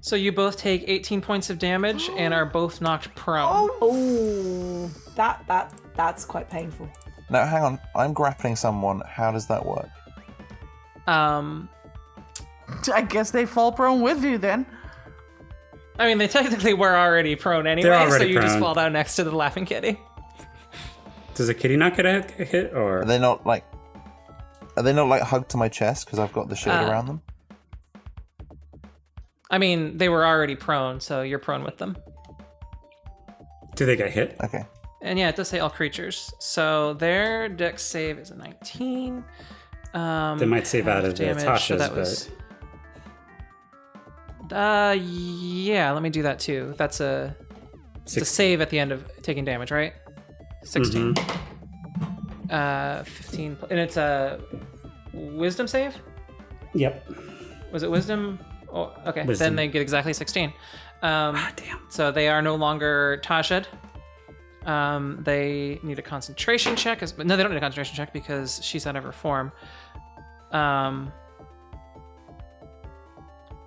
S1: So you both take 18 points of damage and are both knocked prone.
S3: Oh, that's quite painful.
S4: Now, hang on. I'm grappling someone. How does that work?
S5: I guess they fall prone with you then.
S1: I mean, they technically were already prone anyway,
S2: They're already
S1: so you just
S2: prone.
S1: fall down next to the laughing kitty.
S2: Does a kitty not get a hit, or
S4: Are they not like hugged to my chest because I've got the shield around them?
S1: I mean, they were already prone, so you're prone with them.
S2: do they get hit?
S4: Okay.
S1: And yeah, it does say all creatures. So their dex save is a 19.
S2: They might save out of the
S1: damage,
S2: Tasha's,
S1: yeah, let me do that too. That's it's a save at the end of taking damage, right? 16. 15. And it's a wisdom save?
S2: Yep.
S1: Was it wisdom? Oh, okay.
S2: Wisdom.
S1: Then they get exactly 16.
S2: Damn.
S1: So they are no longer Tashed. They need a concentration check. No, they don't need a concentration check because she's out of her form.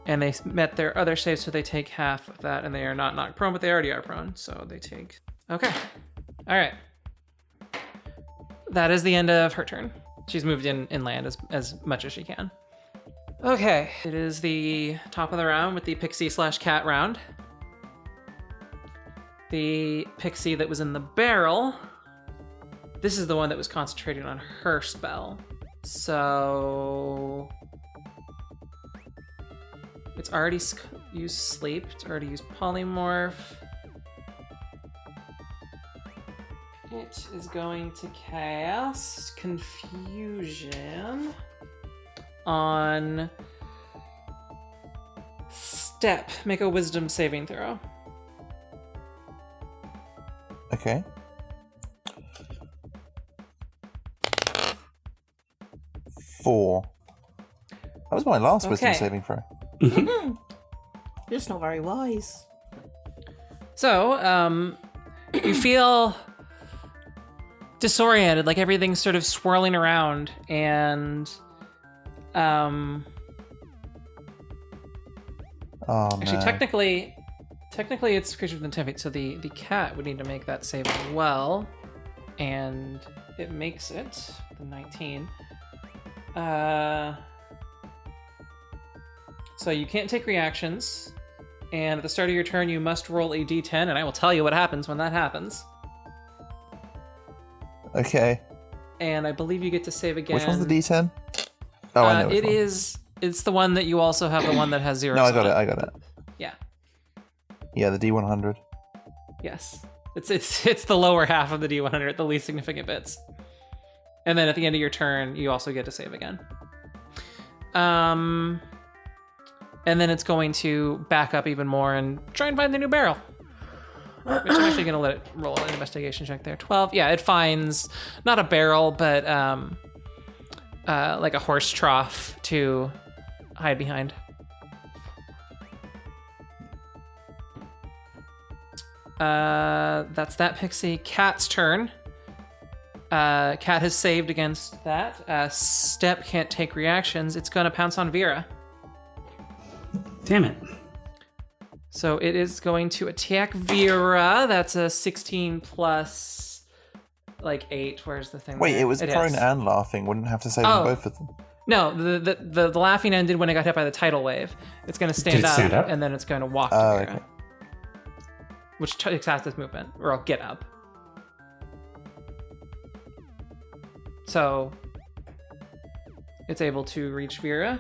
S1: And they met their other saves, so they take half of that, and they are not knocked prone, but they already are prone, so they take... Okay. All right. That is the end of her turn. She's moved inland as much as she can. Okay. It is the top of the round with the pixie/cat round. The pixie that was in the barrel. This is the one that was concentrating on her spell. So... It's already used sleep. It's already used polymorph. It is going to cast confusion on Step. Make a wisdom saving throw.
S4: Okay. Four. That was my last wisdom
S1: Okay.
S4: saving throw.
S3: You're just not very wise.
S1: So, you feel disoriented, like everything's sort of swirling around, and
S4: Oh
S1: actually,
S4: no.
S1: technically, it's creature within 10 feet, so the cat would need to make that save as well, and it makes it the 19. So you can't take reactions, and at the start of your turn, you must roll a d10, and I will tell you what happens when that happens.
S4: Okay.
S1: And I believe you get to save again.
S4: Which one's the D10? Oh, I know which
S1: It
S4: one.
S1: is. It's the one that you also have, the one that has 0.
S4: No, I got it. I got it.
S1: Yeah.
S4: Yeah, the D100.
S1: Yes. It's the lower half of the D100, the least significant bits. And then at the end of your turn, you also get to save again. And then it's going to back up even more and try and find the new barrel. Which I'm actually going to let it roll an investigation check there. 12. Yeah, it finds not a barrel, but like a horse trough to hide behind. That's that pixie. Cat's turn. Cat has saved against that. Step can't take reactions. It's going to pounce on Vera.
S2: Damn it.
S1: So it is going to attack Vera. That's a 16 plus, 8. Where's the thing?
S4: Wait,
S1: there?
S4: it was prone
S1: is.
S4: and laughing. Wouldn't have to save
S1: Oh.
S4: both of them.
S1: No, the laughing ended when it got hit by the tidal wave. It's going to stand up, and then it's going to walk to Vera.
S4: Okay.
S1: Which takes half this movement, or I'll get up. So it's able to reach Vera,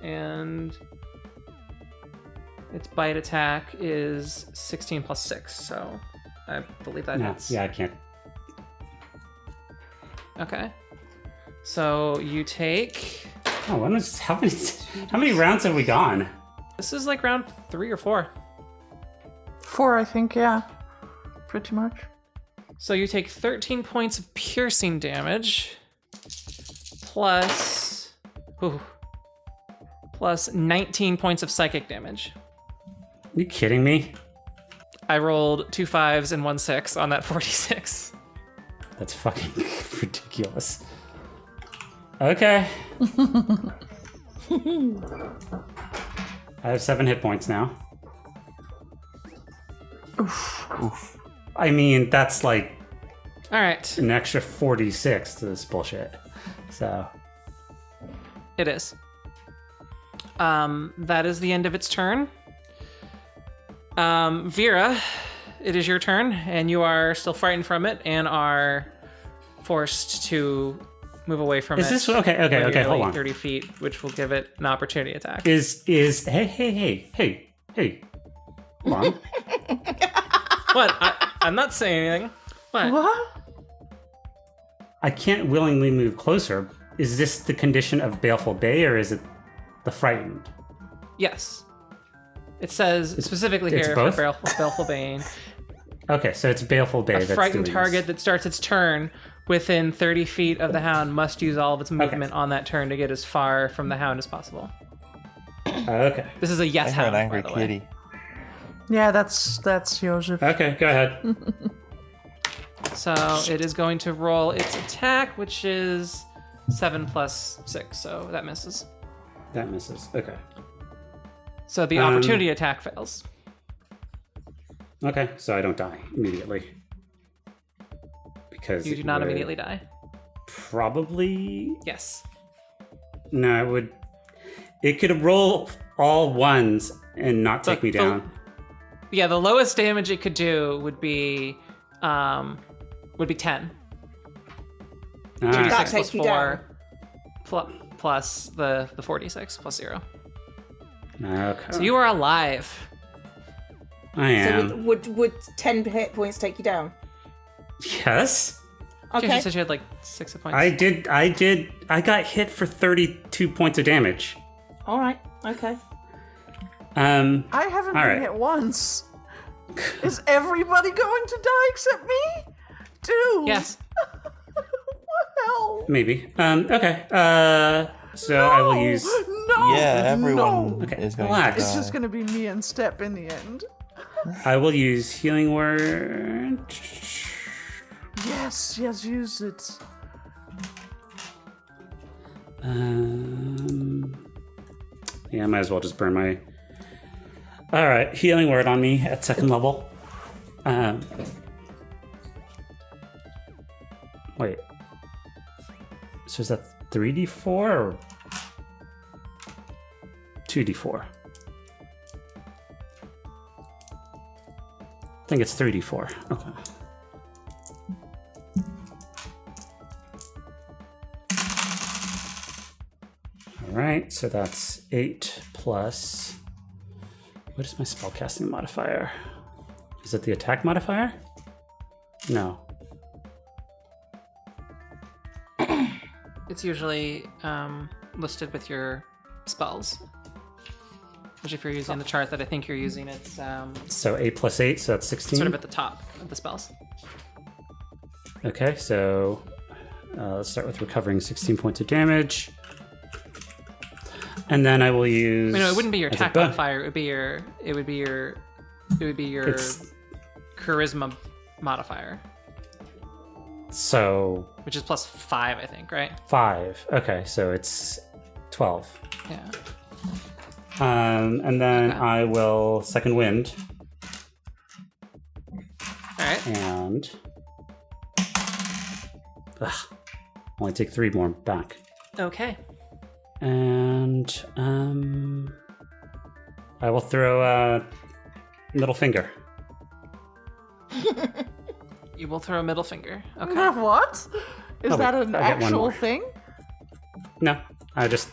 S1: and its bite attack is 16 plus 6, so I believe that hits.
S2: Yeah, I can't.
S1: Okay. So you take...
S2: Oh, how many rounds have we gone?
S1: This is like round 3 or 4.
S5: 4, I think, yeah. Pretty much.
S1: So you take 13 points of piercing damage, plus 19 points of psychic damage.
S2: Are you kidding me?
S1: I rolled 2 5s and 1 6 on that 46.
S2: That's fucking ridiculous. Okay. I have 7 hit points now.
S4: Oof.
S2: I mean, that's like
S1: All right,
S2: an extra 46 to this bullshit. So,
S1: it is. That is the end of its turn. Vera, it is your turn, and you are still frightened from it and are forced to move away from
S2: is
S1: it.
S2: this okay? Hold on.
S1: 30 feet, which will give it an opportunity attack.
S2: Hey. Hold on.
S1: What? I'm not saying anything. What?
S5: What?
S2: I can't willingly move closer. Is this the condition of Baleful Bay, or is it the frightened?
S1: Yes. It says specifically
S2: it's
S1: here
S2: both?
S1: for Baleful Bane,
S2: Okay, so it's Baleful Bay
S1: a
S2: that's
S1: frightened
S2: doing
S1: target
S2: this.
S1: that starts its turn within 30 feet of the hound must use all of its movement on that turn to get as far from the hound as possible.
S2: Okay.
S1: This is a yes
S4: I hear an
S1: hound,
S4: angry
S1: by the way.
S4: kitty.
S5: Yeah, that's Joseph.
S2: Okay, go ahead.
S1: So it is going to roll its attack, which is 7 plus 6, so that misses.
S2: That misses. Okay.
S1: So the opportunity attack fails.
S2: Okay, so I don't die immediately. Because
S1: You do not immediately die.
S2: Probably.
S1: Yes.
S2: No, it would. It could roll all ones and not take me down.
S1: Yeah, the lowest damage it could do would be 10.
S2: All right.
S1: 2d6
S3: That
S1: plus
S3: takes you
S1: 4 plus the 46 plus 0.
S2: Okay.
S1: So you are alive.
S2: I am.
S3: So would 10 hit points take you down?
S2: Yes.
S1: Okay.
S3: Okay.
S1: You said you had like 6 hit points.
S2: I did. I got hit for 32 points of damage.
S3: All right. Okay.
S5: I haven't
S2: All
S5: been
S2: right.
S5: hit once. Is everybody going to die except me? Dude.
S1: Yes.
S5: What the hell?
S2: Maybe. Okay. So I will use.
S5: No.
S4: Yeah, everyone
S5: No.
S2: Okay,
S4: is going
S2: relax.
S4: to die.
S5: It's just gonna be me and Step in the end.
S2: I will use healing word.
S5: Yes, use it.
S2: Yeah, I might as well just burn my. All right, healing word on me at 2nd level. Wait. So is that 3d4 or 2d4? I think it's 3d4. Okay. All right, so that's 8 plus. What is my spellcasting modifier? Is it the attack modifier? No.
S1: It's usually listed with your spells. Which if you're using the chart that I think you're using, it's
S2: So 8 plus 8, so that's 16.
S1: sort of at the top of the spells.
S2: Okay, so let's start with recovering 16 points of damage. And then I will use.
S1: No, it wouldn't be your
S2: as a
S1: attack modifier. It would be your.
S2: It's
S1: charisma modifier,
S2: So
S1: which is plus 5, I think, right?
S2: 5. Okay, so it's 12.
S1: Yeah.
S2: And then
S1: Okay.
S2: I will second wind
S1: All right.
S2: and only take 3 more back.
S1: Okay.
S2: And I will throw a middle finger.
S1: You will throw a middle finger. Okay.
S5: What? Is
S2: Oh,
S5: that
S2: wait,
S5: an
S2: I'll get one
S5: actual
S2: more.
S5: thing?
S2: No, I just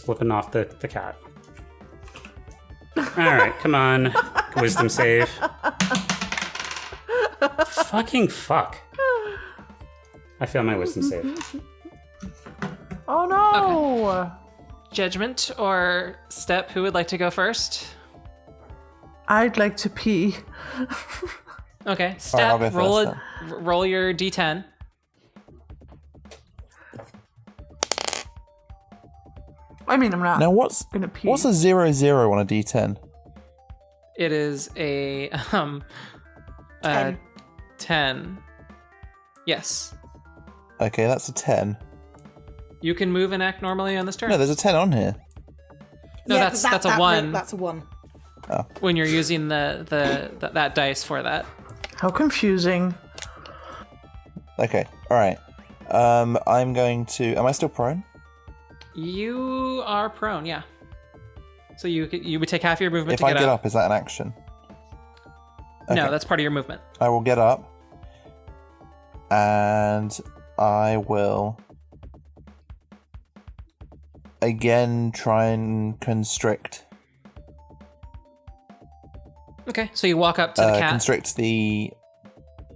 S2: flipping off the cat. All right, come on, wisdom save. Fucking fuck! I failed my wisdom save.
S5: Oh no!
S1: Judgment or Step, who would like to go first?
S5: I'd like to pee.
S1: Okay.
S4: I'll
S1: Step,
S4: go
S1: roll
S4: first
S1: roll your d10.
S5: I mean, I'm not
S4: Now what's
S5: gonna pee.
S4: a 0-0 on a D10?
S1: It is a
S3: 10.
S1: 10. Yes.
S4: Okay, that's a 10.
S1: You can move and act normally on this turn.
S4: No, there's a 10 on here.
S1: No,
S3: Yeah,
S1: that's a 1
S3: That's a 1.
S1: when you're using that dice for that.
S5: How confusing.
S4: Okay, alright. I'm going to... Am I still prone?
S1: You are prone, yeah. So you would take half your movement
S4: If
S1: to
S4: I
S1: get
S4: get
S1: up.
S4: up, is that an action?
S1: No,
S4: Okay.
S1: that's part of your movement.
S4: I will get up. And I will... again try and constrict.
S1: Okay, so you walk up to the cat,
S4: Constrict the...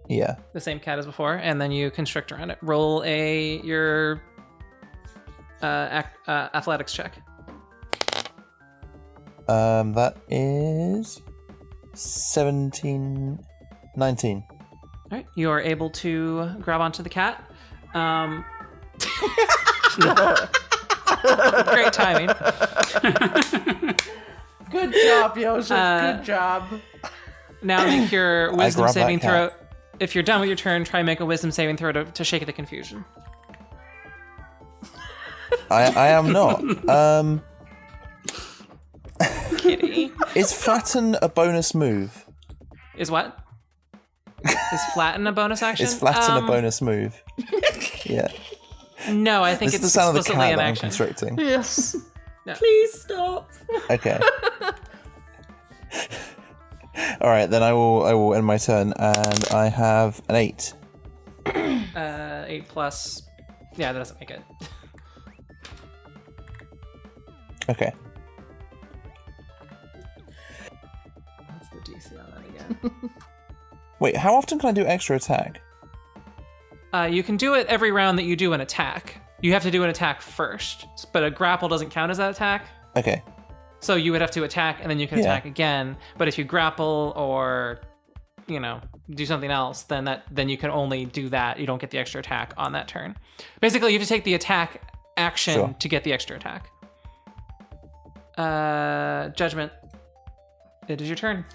S4: Yeah.
S1: the same cat as before, and then you constrict around it. Roll your athletics check.
S4: That is 17, 19.
S1: All right, you are able to grab onto the cat. Great timing.
S5: Good job, Joseph. Good job.
S1: Now make your wisdom
S4: grab that
S1: saving throw.
S4: cat.
S1: If you're done with your turn, try and make a wisdom saving throw to shake the confusion.
S4: I am not.
S1: Kitty.
S4: Is flatten a bonus move?
S1: Is what? Is flatten a bonus action?
S4: Is flatten a bonus move? Yeah.
S1: No, I think
S4: This is
S1: it's
S4: the sound of the
S1: explicitly
S4: cat
S1: an
S4: that I'm
S1: action.
S4: constricting.
S5: Yes.
S3: Please stop.
S4: Okay. All right, then I will end my turn, and I have an 8.
S1: 8 plus. Yeah, that doesn't make it.
S4: Okay.
S1: What's the DC on that again?
S4: Wait, how often can I do extra attack?
S1: You can do it every round that you do an attack. You have to do an attack first, but a grapple doesn't count as that attack.
S4: Okay.
S1: So you would have to attack, and then you can
S4: Yeah.
S1: attack again. But if you grapple or, do something else, then you can only do that. You don't get the extra attack on that turn. Basically, you have to take the attack action
S4: Sure.
S1: to get the extra attack. Judgment. It is your turn.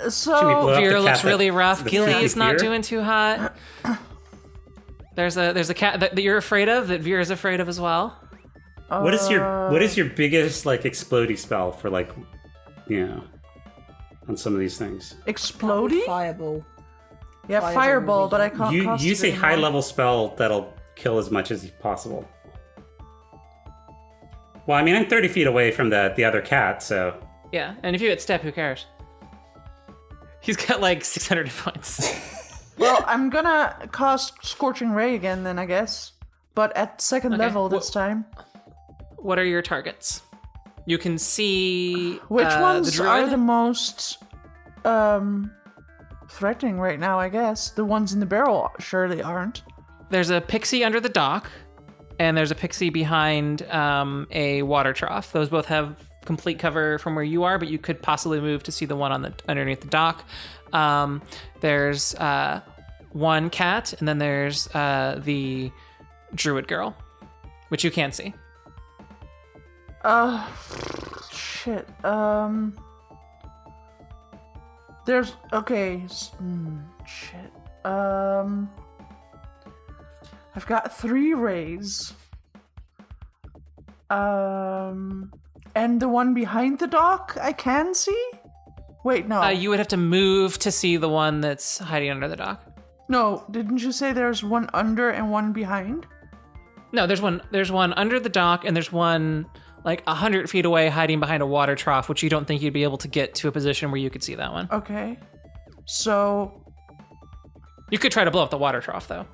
S5: So
S2: Should we blow up the
S1: Vera
S2: cat
S1: looks
S2: that-
S1: really rough.
S2: that's
S1: Gilly
S2: really
S1: is not
S2: fear?
S1: doing too hot. There's a cat that you're afraid of, that Vera's afraid of as well.
S2: What is your biggest explodey spell for on some of these things?
S5: explodey?
S3: Fireball.
S5: Yeah,
S3: Fireball
S5: fireball,
S3: would be
S5: but I can't
S2: You
S5: cast
S2: use
S5: it
S2: a
S5: anymore.
S2: high level spell that'll kill as much as possible. Well, I mean, I'm 30 feet away from the other cat, so
S1: Yeah, and if you hit Step, who cares? He's got 600 hit points.
S5: Well, I'm gonna cast Scorching Ray again then, I guess. But at second
S1: Okay,
S5: level this time.
S1: What are your targets? You can see
S5: Which
S1: the
S5: ones
S1: druid.
S5: are the most threatening right now, I guess? The ones in the barrel surely aren't.
S1: There's a pixie under the dock, and there's a pixie behind a water trough. Those both have complete cover from where you are, but you could possibly move to see the one underneath the dock. There's one cat, and then there's the druid girl, which you can't see.
S5: Shit. shit. There's okay. Shit. I've got 3 rays. And the one behind the dock I can see? Wait, no.
S1: You would have to move to see the one that's hiding under the dock.
S5: No, didn't you say there's one under and one behind?
S1: No, there's one under the dock, and there's one like 100 feet away hiding behind a water trough, which you don't think you'd be able to get to a position where you could see that one.
S5: Okay. So...
S1: You could try to blow up the water trough, though.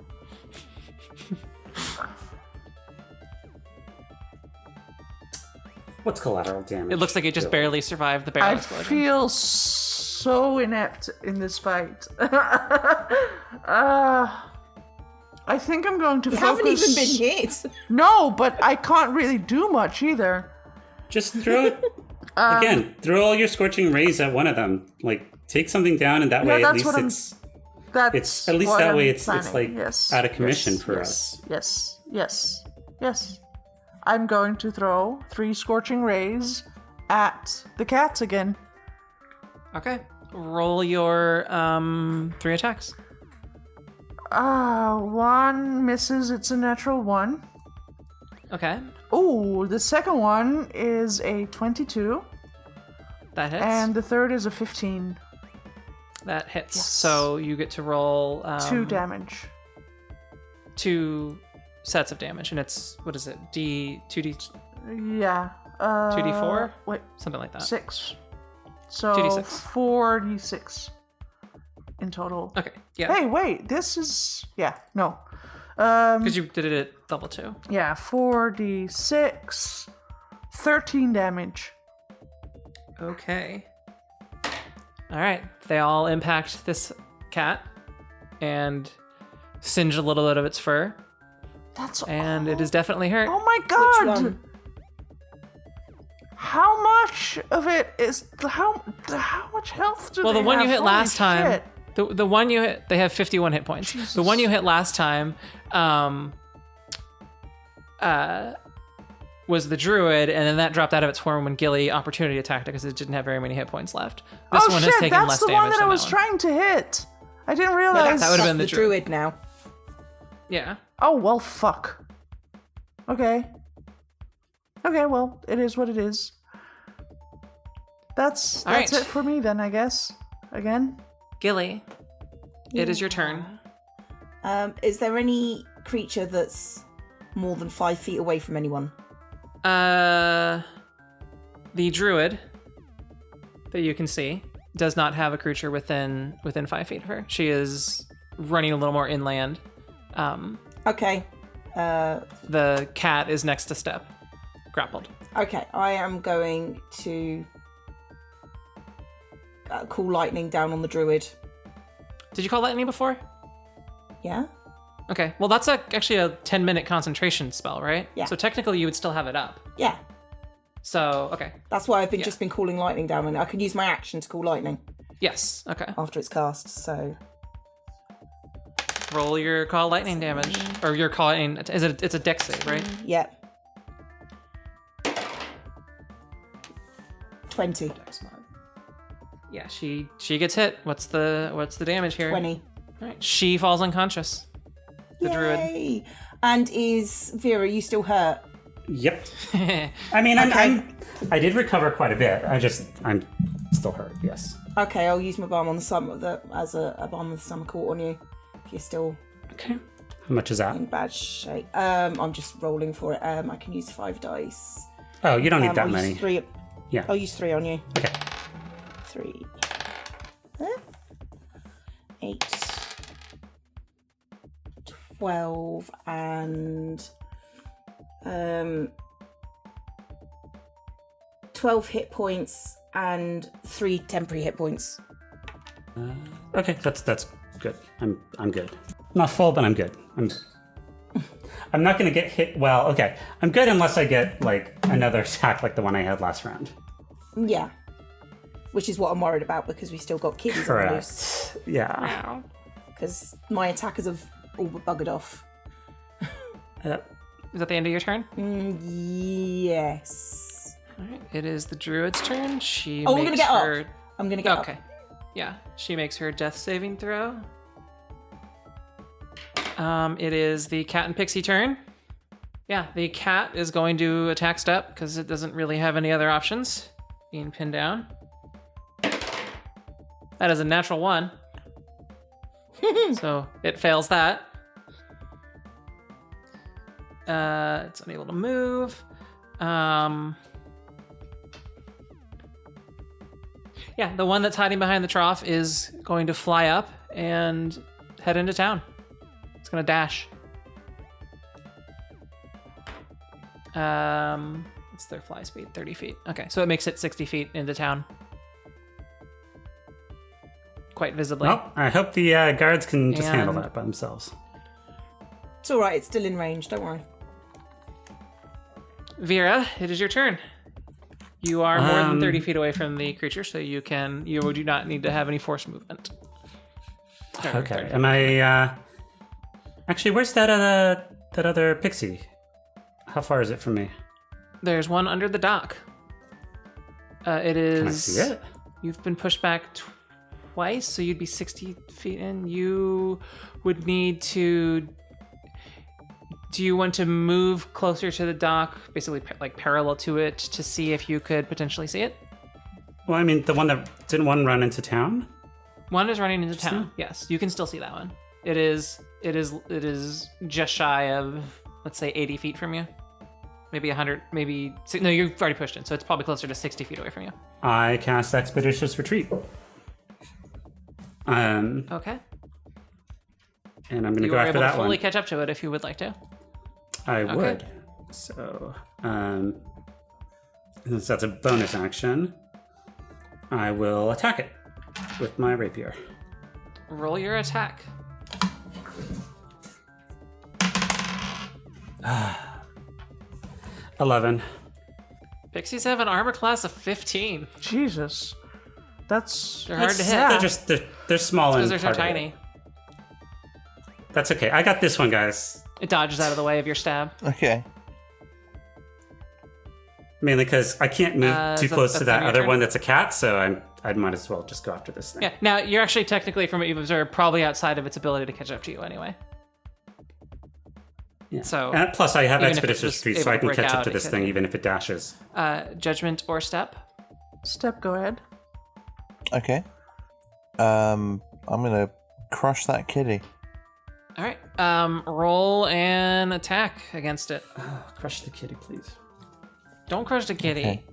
S2: What's collateral damage?
S1: It looks like it just barely survived the barrel
S5: I
S1: explosion.
S5: feel so inept in this fight. I think I'm going to
S3: You
S5: focus...
S3: haven't even been hit.
S5: No, but I can't really do much either.
S2: Just throw it again. Throw all your scorching rays at one of them. Like take something down, and that way at least it's at least
S5: what
S2: that
S5: I'm
S2: way it's
S5: planning.
S2: like
S5: Yes,
S2: out of commission
S5: yes,
S2: for
S5: yes,
S2: us.
S5: Yes. I'm going to throw 3 scorching rays at the cats again.
S1: Okay. Roll your 3 attacks.
S5: 1 misses. It's a natural 1.
S1: Okay.
S5: Oh, the second one is a 22.
S1: That hits.
S5: And the third is a 15.
S1: That hits.
S5: Yes.
S1: So you get to roll
S5: 2 damage.
S1: 2 sets of damage, and it's what is it? 2d
S5: Yeah.
S1: 2d4?
S5: Wait,
S1: Something like that.
S5: 6. So
S1: 2d6.
S5: 4d6 in total.
S1: Okay. Yeah.
S5: Hey, wait. This is no.
S1: Because you did it at level 2.
S5: Yeah, 4d6, 13 damage.
S1: Okay. All right. They all impact this cat and singe a little bit of its fur, and it is definitely hurt.
S5: Oh my
S3: Which
S5: god!
S3: one?
S5: How much of it is how much health do
S1: Well,
S5: they
S1: the one
S5: have?
S1: you hit
S5: Holy
S1: last time,
S5: shit.
S1: the one you hit, they have 51 hit points.
S5: Jesus.
S1: The one you hit last time, was the druid, and then that dropped out of its form when Gilly opportunity attacked it because it didn't have very many hit points left. This
S5: Oh
S1: one
S5: shit,
S1: has taken
S5: that's
S1: less
S5: the
S1: damage
S5: one that I
S1: than
S5: was
S1: one.
S5: trying to hit. I didn't
S3: No,
S5: realize.
S1: That would've
S3: that's
S1: been the
S3: the druid now.
S1: Yeah.
S5: Oh well, fuck. Okay. Okay, well, it is what it is. That's
S1: All right.
S5: it for me then, I guess. Again.
S1: Gilly, it is your turn.
S3: Is there any creature that's more than 5 feet away from anyone?
S1: The druid that you can see does not have a creature within 5 feet of her. She is running a little more inland.
S3: Okay.
S1: The cat is next to Step, grappled.
S3: Okay, I am going to call lightning down on the druid.
S1: Did you call lightning before?
S3: Yeah?
S1: Okay, well that's actually a 10-minute concentration spell, right?
S3: Yeah.
S1: So technically you would still have it up.
S3: Yeah.
S1: So, okay.
S3: That's why I've
S1: Yeah.
S3: just been calling lightning down, and I can use my action to call lightning
S1: Yes, okay.
S3: after it's cast, so...
S1: Roll your call lightning damage. Or your call lightning, it's a dex save, right?
S3: Yep. 20.
S1: Yeah, she gets hit. What's the damage here?
S3: 20.
S1: All right. She falls unconscious. The
S3: Yay! And is Vera, you still hurt?
S2: Yep.
S1: druid.
S2: I mean,
S3: Okay.
S2: I did recover quite a bit. I'm still hurt. Yes.
S3: Okay, I'll use my balm on the stomach as a balm on the stomach court on you. If you're still
S2: Okay. How much is that?
S3: in bad shape. I'm just rolling for it. I can use 5 dice.
S2: Oh, you don't need that
S3: I'll
S2: many.
S3: Use 3.
S2: Yeah.
S3: I'll use 3 on you.
S2: Okay.
S3: 3. 8. 12 and 12 hit points and 3 temporary hit points.
S2: Okay, that's good. I'm good. Not full, but I'm good. I'm not gonna get hit. Well, okay. I'm good unless I get like another attack like the one I had last round.
S3: Yeah. Which is what I'm worried about because we still got kitties on the loose.
S2: Correct. Yeah.
S3: Because my attackers have all but buggered off.
S1: Is that the end of your turn?
S3: Yes.
S1: All right. It is the druid's turn. She.
S3: Oh, I'm
S1: makes
S3: gonna get
S1: her...
S3: up. I'm gonna get
S1: Okay.
S3: up.
S1: Yeah. She makes her death saving throw. It is the cat and pixie turn. Yeah, the cat is going to attack Step because it doesn't really have any other options. Being pinned down. That is a natural 1. So it fails that. It's unable to move. Yeah, the one that's hiding behind the trough is going to fly up and head into town. It's going to dash. What's their fly speed? 30 feet. Okay, so it makes it 60 feet into town. Quite visibly.
S2: Well, I hope the guards can just handle that by themselves.
S3: It's all right. It's still in range. Don't worry.
S1: Vera, it is your turn. You are more than 30 feet away from the creature, so you do not need to have any force movement.
S2: Okay. Am I? Actually, where's that other pixie? How far is it from me?
S1: There's one under the dock. It is.
S2: Can I see it?
S1: You've been pushed back twice, so you'd be 60 feet in. You would need to. Do you want to move closer to the dock, basically like parallel to it, to see if you could potentially see it?
S2: Well, I mean, the one that didn't one run into town.
S1: One is running into town. Yes, you can still see that one. It is just shy of, let's say, 80 feet from you. Maybe 100, maybe... No, you've already pushed it, so it's probably closer to 60 feet away from you.
S2: I cast Expeditious Retreat.
S1: Okay.
S2: And I'm going to go after that one.
S1: You are able to fully catch up to it if you would like to.
S2: I would. So, since that's a bonus action, I will attack it with my rapier.
S1: Roll your attack.
S2: 11.
S1: Pixies have an armor class of 15.
S5: Jesus. They're
S1: hard to hit.
S5: sad.
S2: They're small and
S1: Because they're so
S2: hard to
S1: tiny.
S2: hit. That's okay. I got this one, guys.
S1: It dodges out of the way of your stab.
S4: Okay.
S2: Mainly because I can't move too
S1: so
S2: close to
S1: that's
S2: that
S1: your
S2: other
S1: turn?
S2: one that's a cat, so I might as well just go after this thing.
S1: Yeah. Now, you're actually technically, from what you've observed, probably outside of its ability to catch up to you anyway.
S2: Yeah.
S1: So,
S2: and plus, I have
S1: even if
S2: Expeditious
S1: it was
S2: Retreat, so
S1: able
S2: I
S1: to
S2: can
S1: break
S2: catch up
S1: out,
S2: to
S1: it
S2: this
S1: could-
S2: thing even if it dashes.
S1: Judgment or Step?
S5: Step, go ahead.
S4: Okay. I'm gonna crush that kitty.
S1: All right. Roll an attack against it.
S2: Crush the kitty, please.
S1: Don't crush the kitty.
S4: Okay.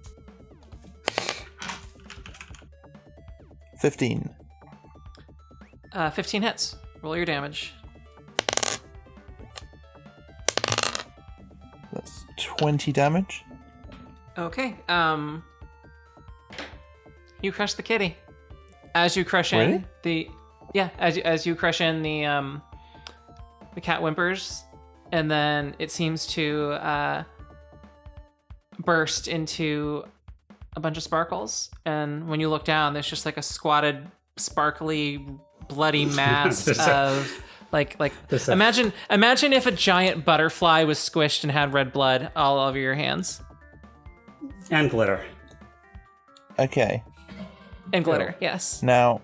S4: 15.
S1: 15 hits. Roll your damage.
S4: That's 20 damage.
S1: Okay. You crush the kitty. As you crush
S4: Really?
S1: in the as you crush in the cat whimpers, and then it seems to burst into a bunch of sparkles. And when you look down, there's just like a squatted, sparkly, bloody mass of like imagine if a giant butterfly was squished and had red blood all over your hands.
S2: And glitter.
S4: Okay.
S1: And glitter, yes.
S4: Now,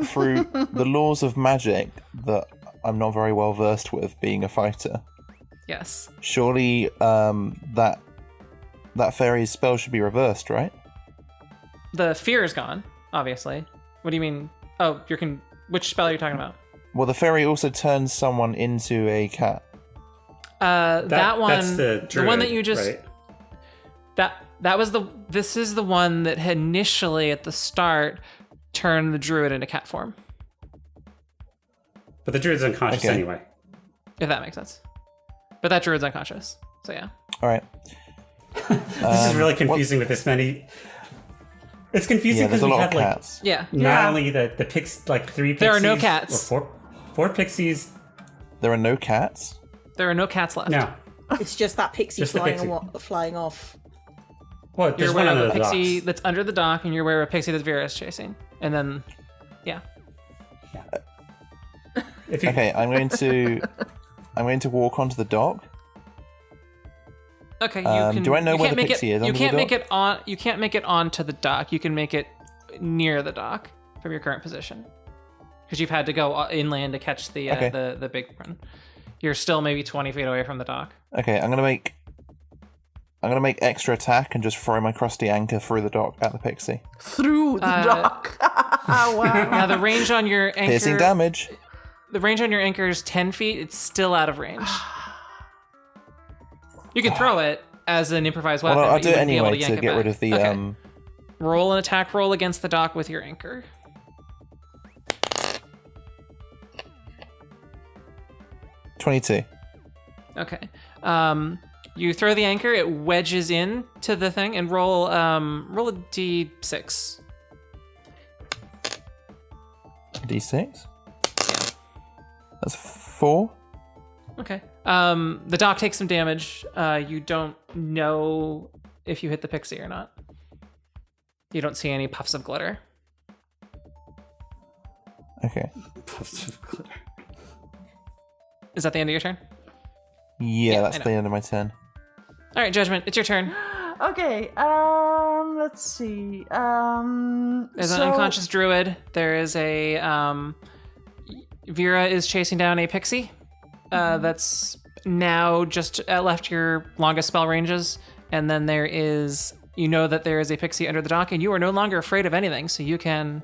S4: through the laws of magic that I'm not very well versed with, being a fighter,
S1: Yes.
S4: surely that fairy's spell should be reversed, right?
S1: The fear is gone, obviously. What do you mean? Oh, which spell are you talking about?
S4: Well, the fairy also turns someone into a cat.
S1: That one,
S2: That's the druid,
S1: one that you just
S2: right?
S1: that was this is the one that had initially at the start turned the druid into cat form.
S2: But the druid's unconscious
S4: Okay.
S2: anyway.
S1: If that makes sense. But that druid's unconscious. So yeah.
S4: All right.
S2: This is really confusing with this many. It's confusing
S4: Yeah,
S2: because
S4: there's a
S2: we
S4: lot
S2: have
S4: of
S2: like
S4: cats.
S1: Yeah.
S2: not
S5: Yeah.
S2: only the like 3 pixies.
S1: There are no cats.
S2: Or four pixies.
S4: There are no cats?
S1: There are no cats left.
S2: No.
S3: It's just that pixie
S2: Just the
S3: flying,
S2: pixie.
S3: flying off.
S2: Well,
S1: You're
S2: there's one
S1: aware
S2: on
S1: of
S2: the
S1: a pixie
S2: docks.
S1: that's under the dock, and you're aware of a pixie that Vera is chasing. And then, yeah.
S2: If you,
S4: Okay, I'm going to walk onto the dock.
S1: Okay, you can.
S4: Do I know
S1: you
S4: where
S1: can't
S4: the
S1: make
S4: pixie is
S1: You
S4: under
S1: can't
S4: the
S1: make
S4: dock?
S1: it on. You can't make it onto the dock. You can make it near the dock from your current position, because you've had to go inland to catch the
S4: Okay.
S1: the big one. You're still maybe 20 feet away from the dock.
S4: Okay, I'm gonna make extra attack and just throw my crusty anchor through the dock at the pixie.
S5: Through the dock. Wow.
S1: Now the range on your anchor.
S4: Piercing damage.
S1: The range on your anchor is 10 feet. It's still out of range. You can throw it as an improvised weapon.
S4: Well, I'll
S1: but
S4: do
S1: you
S4: it
S1: wouldn't be able
S4: anyway
S1: yank
S4: to
S1: it
S4: get
S1: back.
S4: rid of the
S1: Okay. Roll an attack roll against the dock with your anchor.
S4: 22.
S1: Okay. You throw the anchor. It wedges in to the thing, and roll a d6.
S4: D6.
S1: Yeah.
S4: That's 4.
S1: Okay. The dock takes some damage. You don't know if you hit the pixie or not. You don't see any puffs of glitter.
S4: Okay.
S1: Is that the end of your turn?
S4: Yeah, that's
S1: I know.
S4: the end of my turn.
S1: All right, Judgment, it's your turn.
S5: Okay, let's see.
S1: There's an unconscious druid. There is a Vera is chasing down a pixie. That's now just left your longest spell ranges, and then there is, you know that there is a pixie under the dock, and you are no longer afraid of anything, so you can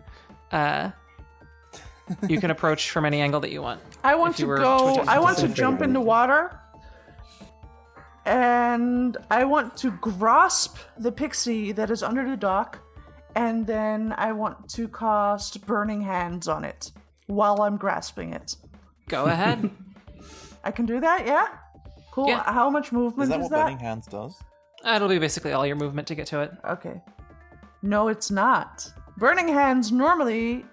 S1: approach from any angle that you want.
S5: I want
S1: if
S5: to
S1: you were
S5: go.
S1: to
S5: I want to
S2: attempt to
S5: jump in the water, and I want to grasp the pixie that is under the dock, and then I want to cast Burning Hands on it while I'm grasping it.
S1: Go ahead.
S5: I can do that, yeah? Cool.
S1: Yeah.
S5: How much
S4: Is
S5: movement
S4: that
S5: is
S4: what Burning Hands does?
S1: That'll be basically all your movement to get to it.
S5: Okay. No, it's not. Burning Hands normally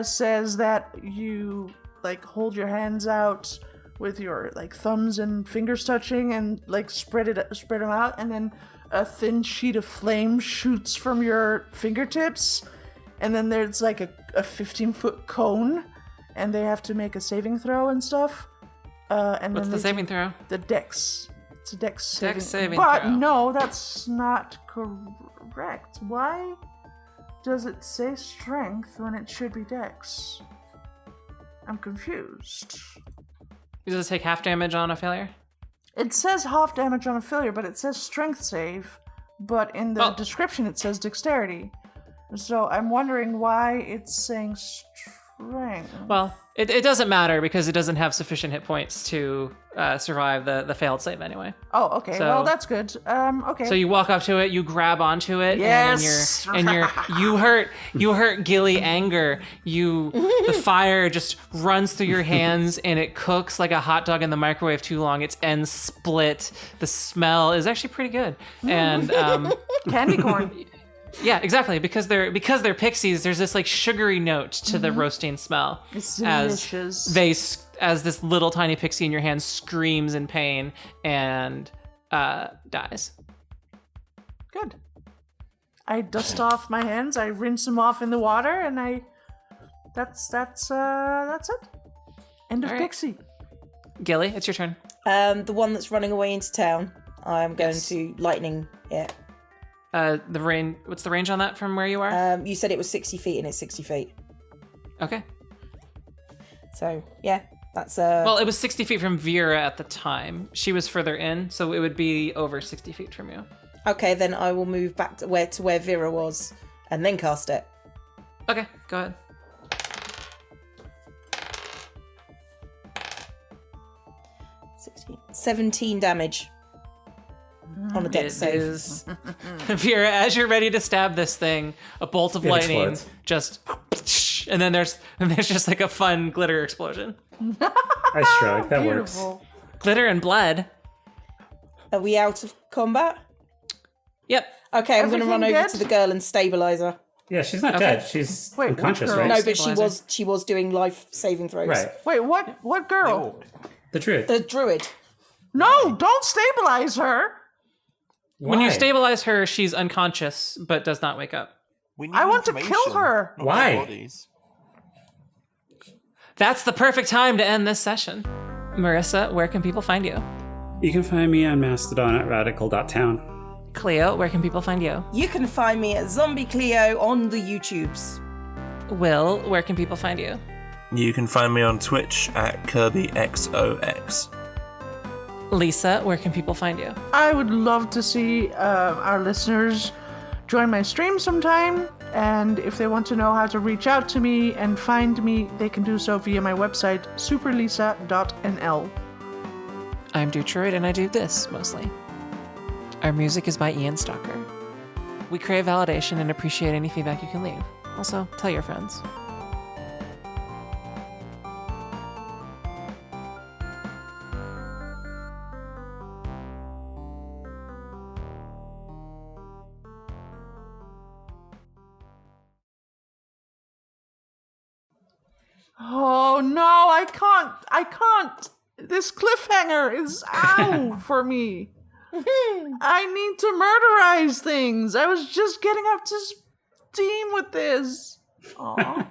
S5: says that you like hold your hands out with your like thumbs and fingers touching and like spread them out, and then a thin sheet of flame shoots from your fingertips, and then there's like a 15-foot cone, and they have to make a saving throw and stuff. And
S1: What's
S5: then
S1: the
S5: they
S1: saving throw?
S5: The dex. It's a dex saving.
S1: saving
S5: but
S1: throw.
S5: no, that's not correct. Why does it say strength when it should be dex? I'm confused.
S1: Does it take half damage on a failure?
S5: It says half damage on a failure, but it says strength save. But in the
S1: Oh.
S5: description, it says dexterity. So I'm wondering why it's saying strength.
S1: Well, it doesn't matter because it doesn't have sufficient hit points to survive the failed save anyway.
S5: Oh, okay.
S1: So-
S5: Well, that's good. Okay.
S1: So you walk up to it, you grab onto it,
S5: Yes!
S1: and you hurt Gilly anger. The fire just runs through your hands and it cooks like a hot dog in the microwave too long. Its ends split. The smell is actually pretty good. And
S5: Candy corn.
S1: yeah, exactly. Because they're pixies, there's this like sugary note to the roasting smell.
S5: It's
S1: as
S5: delicious.
S1: as this little tiny pixie in your hand screams in pain and dies.
S5: Good. I dust off my hands. I rinse them off in the water, and that's it. End of
S1: All right.
S5: Pixie.
S1: Gilly, it's your turn.
S3: The one that's running away into town. I'm going to lightning it.
S1: The range. What's the range on that from where you are?
S3: You said it was 60 feet, and it's 60 feet.
S1: Okay.
S3: So yeah, that's
S1: Well, it was 60 feet from Vera at the time. She was further in, so it would be over 60 feet from you.
S3: okay. Then I will move back to where Vera was, and then cast it.
S1: Okay, go ahead.
S3: 17 damage on the deck
S1: It
S3: save.
S1: is Vera, as you're ready to stab this thing, a bolt of
S2: It
S1: lightning
S2: explodes.
S1: just and then there's just like a fun glitter explosion.
S2: I shrug. That works.
S5: Beautiful.
S1: Glitter and blood.
S3: Are we out of combat?
S1: Yep.
S3: Okay, I'm going to
S5: Everything
S3: run over
S5: good?
S3: to the girl and stabilize her.
S2: Yeah, she's not
S1: Okay.
S2: dead. She's
S5: Wait, which
S2: unconscious,
S5: girl?
S2: right?
S3: No, but
S1: Stabilizer.
S3: she was doing life saving throws.
S2: Right.
S5: Wait, what girl?
S2: The druid.
S3: The druid.
S5: No, don't stabilize her.
S1: When you
S2: Why?
S1: stabilize her, she's unconscious but does not wake up.
S4: We need
S5: I want to kill
S4: information,
S5: her.
S4: not
S2: Why?
S4: their bodies.
S1: That's the perfect time to end this session. Marissa, where can people find you?
S2: You can find me on Mastodon at radical.town.
S1: Cleo, where can people find you?
S3: You can find me at Zombie Cleo on the YouTubes.
S1: Will, where can people find you?
S4: You can find me on Twitch at KirbyXOX.
S1: Lisa, where can people find you?
S5: I would love to see our listeners join my stream sometime, and if they want to know how to reach out to me and find me, they can do so via my website, superlisa.nl.
S1: I'm dewtroid, and I do this, mostly. Our music is by Ian Stalker. We crave validation and appreciate any feedback you can leave. Also, tell your friends.
S5: Oh no, I can't. This cliffhanger is ow for me. I need to murderize things. I was just getting up to steam with this. Aw.